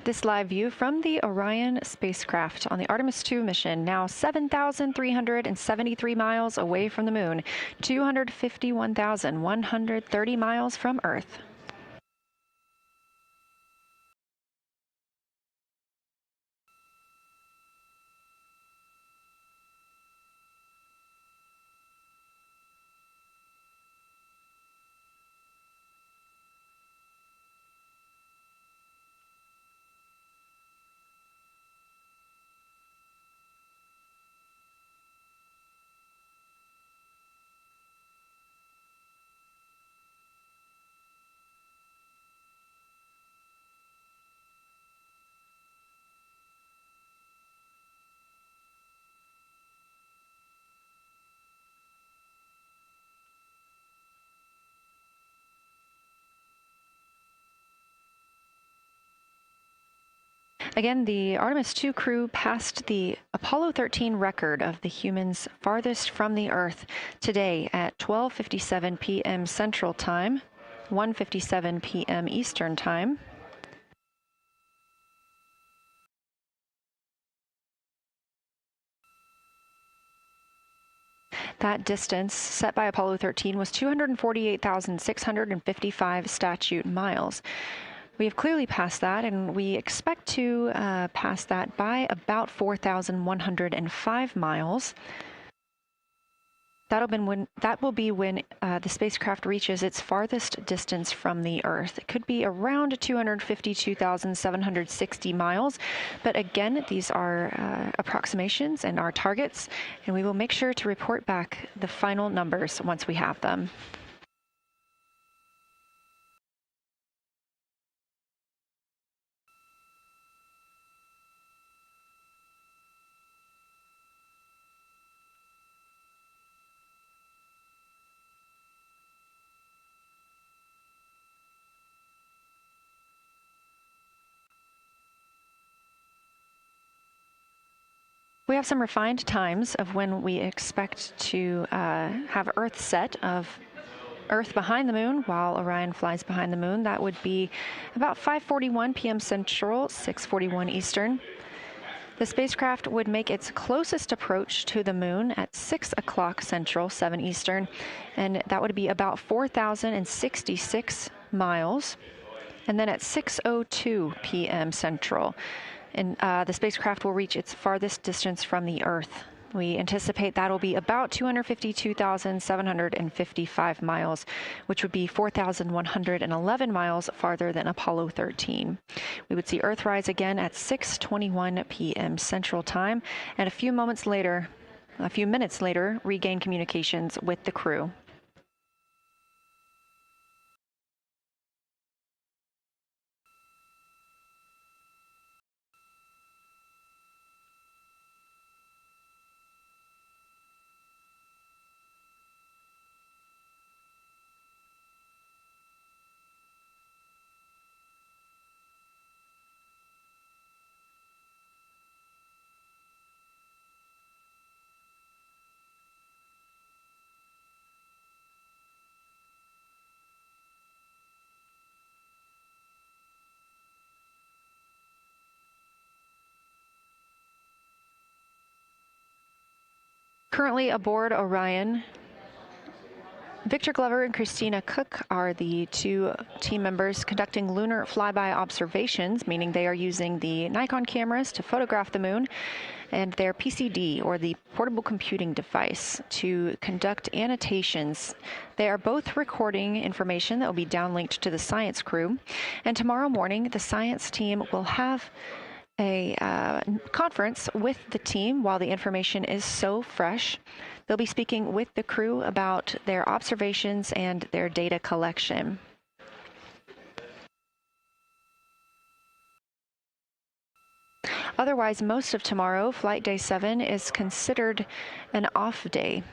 This live view from the Orion spacecraft on the Artemis 2 mission, now 7,373 miles away from the moon, 251,130 miles from Earth. Again, the Artemis 2 crew passed the Apollo 13 record of the humans farthest from the Earth today at 12:57 p.m. Central Time, 1:57 p.m. Eastern Time. That distance set by Apollo 13 was 248,655 statute miles. We have clearly passed that, and we expect to pass that by about 4,105 miles. That will be when the spacecraft reaches its farthest distance from the Earth. It could be around 252,760 miles, but again, these are approximations and our targets, and we will make sure to report back the final numbers once we have them. We have some refined times of when we expect to have Earth set of Earth behind the moon while Orion flies behind the moon. That would be about 5:41 p.m. Central, 6:41 Eastern. The spacecraft would make its closest approach to the moon at 6 o'clock Central, 7 Eastern, and that would be about 4,066 miles. And then at 6:02 p.m. Central, and the spacecraft will reach its farthest distance from the Earth. We anticipate that'll be about 252,755 miles, which would be 4,111 miles farther than Apollo 13. We would see Earthrise again at 6:21 p.m. Central Time, and a few minutes later, regain communications with the crew. Currently aboard Orion, Victor Glover and Christina Cook are the two team members conducting lunar flyby observations, meaning they are using the Nikon cameras to photograph the moon, and their PCD, or the portable computing device, to conduct annotations. They are both recording information that will be downlinked to the science crew, and tomorrow morning the science team will have a conference with the team while the information is so fresh. They'll be speaking with the crew about their observations and their data collection. Otherwise, most of tomorrow, flight day 7, is considered an off day.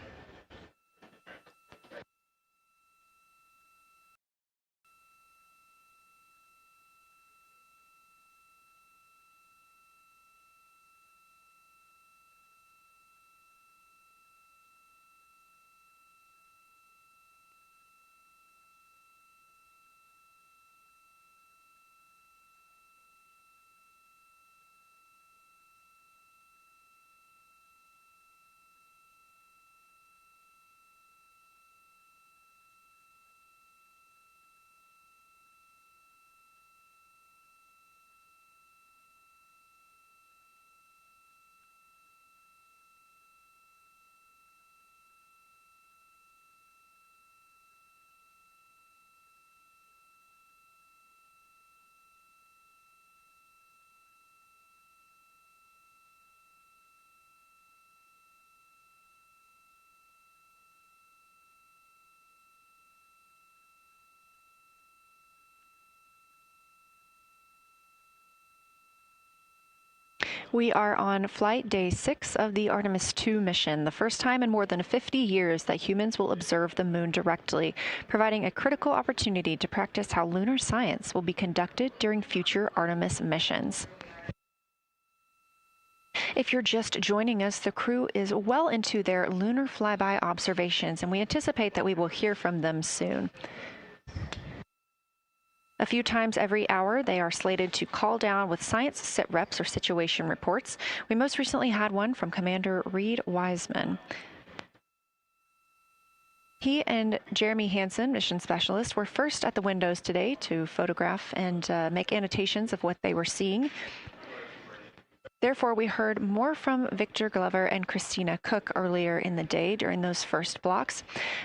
We are on flight day 6 of the Artemis 2 mission, the first time in more than 50 years that humans will observe the moon directly, providing a critical opportunity to practice how lunar science will be conducted during future Artemis missions. If you're just joining us, the crew is well into their lunar flyby observations, and we anticipate that we will hear from them soon. A few times every hour, they are slated to call down with science sit reps or situation reports. We most recently had one from Commander Reed Wiseman. He and Jeremy Hansen, mission specialist, were first at the windows today to photograph and make annotations of what they were seeing. Therefore, we heard more from Victor Glover and Christina Cook earlier in the day during those first blocks.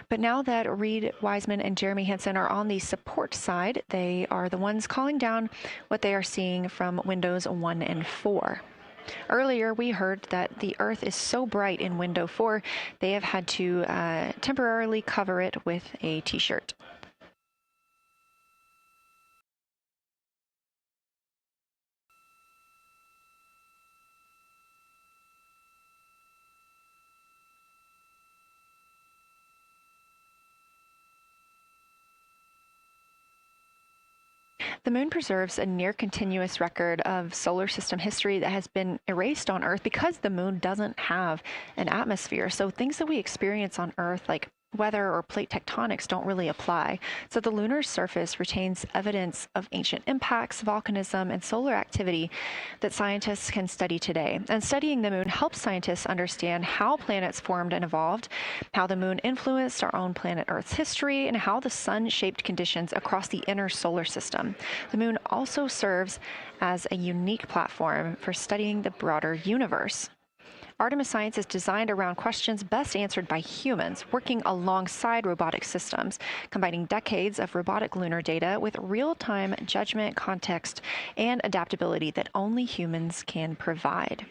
But now that Reed Wiseman and Jeremy Hansen are on the support side, they are the ones calling down what they are seeing from windows 1 and 4. Earlier, we heard that the Earth is so bright in window 4, they have had to temporarily cover it with a t-shirt. The moon preserves a near-continuous record of solar system history that has been erased on Earth because the moon doesn't have an atmosphere. So things that we experience on Earth, like weather or plate tectonics, don't really apply. So the lunar surface retains evidence of ancient impacts, volcanism, and solar activity that scientists can study today. And studying the moon helps scientists understand how planets formed and evolved, how the moon influenced our own planet Earth's history, and how the sun shaped conditions across the inner solar system. The moon also serves as a unique platform for studying the broader universe. Artemis science is designed around questions best answered by humans, working alongside robotic systems, combining decades of robotic lunar data with real-time judgment, context, and adaptability that only humans can provide.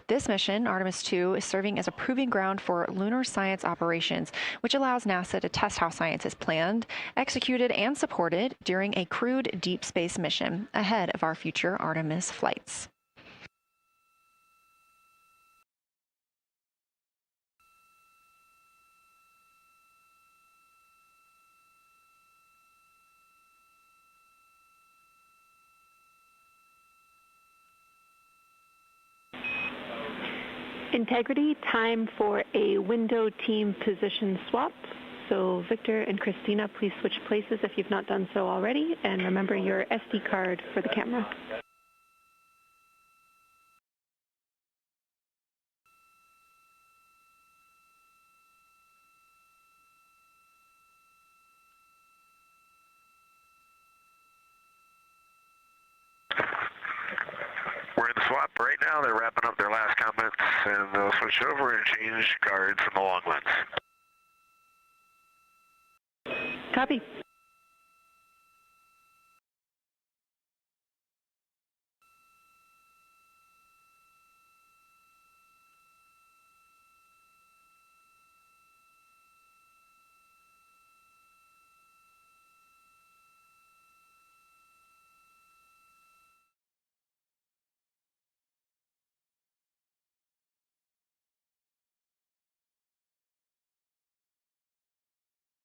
This mission, Artemis 2, is serving as a proving ground for lunar science operations, which allows NASA to test how science is planned, executed, and supported during a crewed deep space mission ahead of our future Artemis flights. Integrity, time for a window team position swap. So Victor and Christina, please switch places if you've not done so already, and remember your SD card for the camera. We're in the swap right now. They're wrapping up their last comments, and they'll switch over and change cards from the long lens. Copy.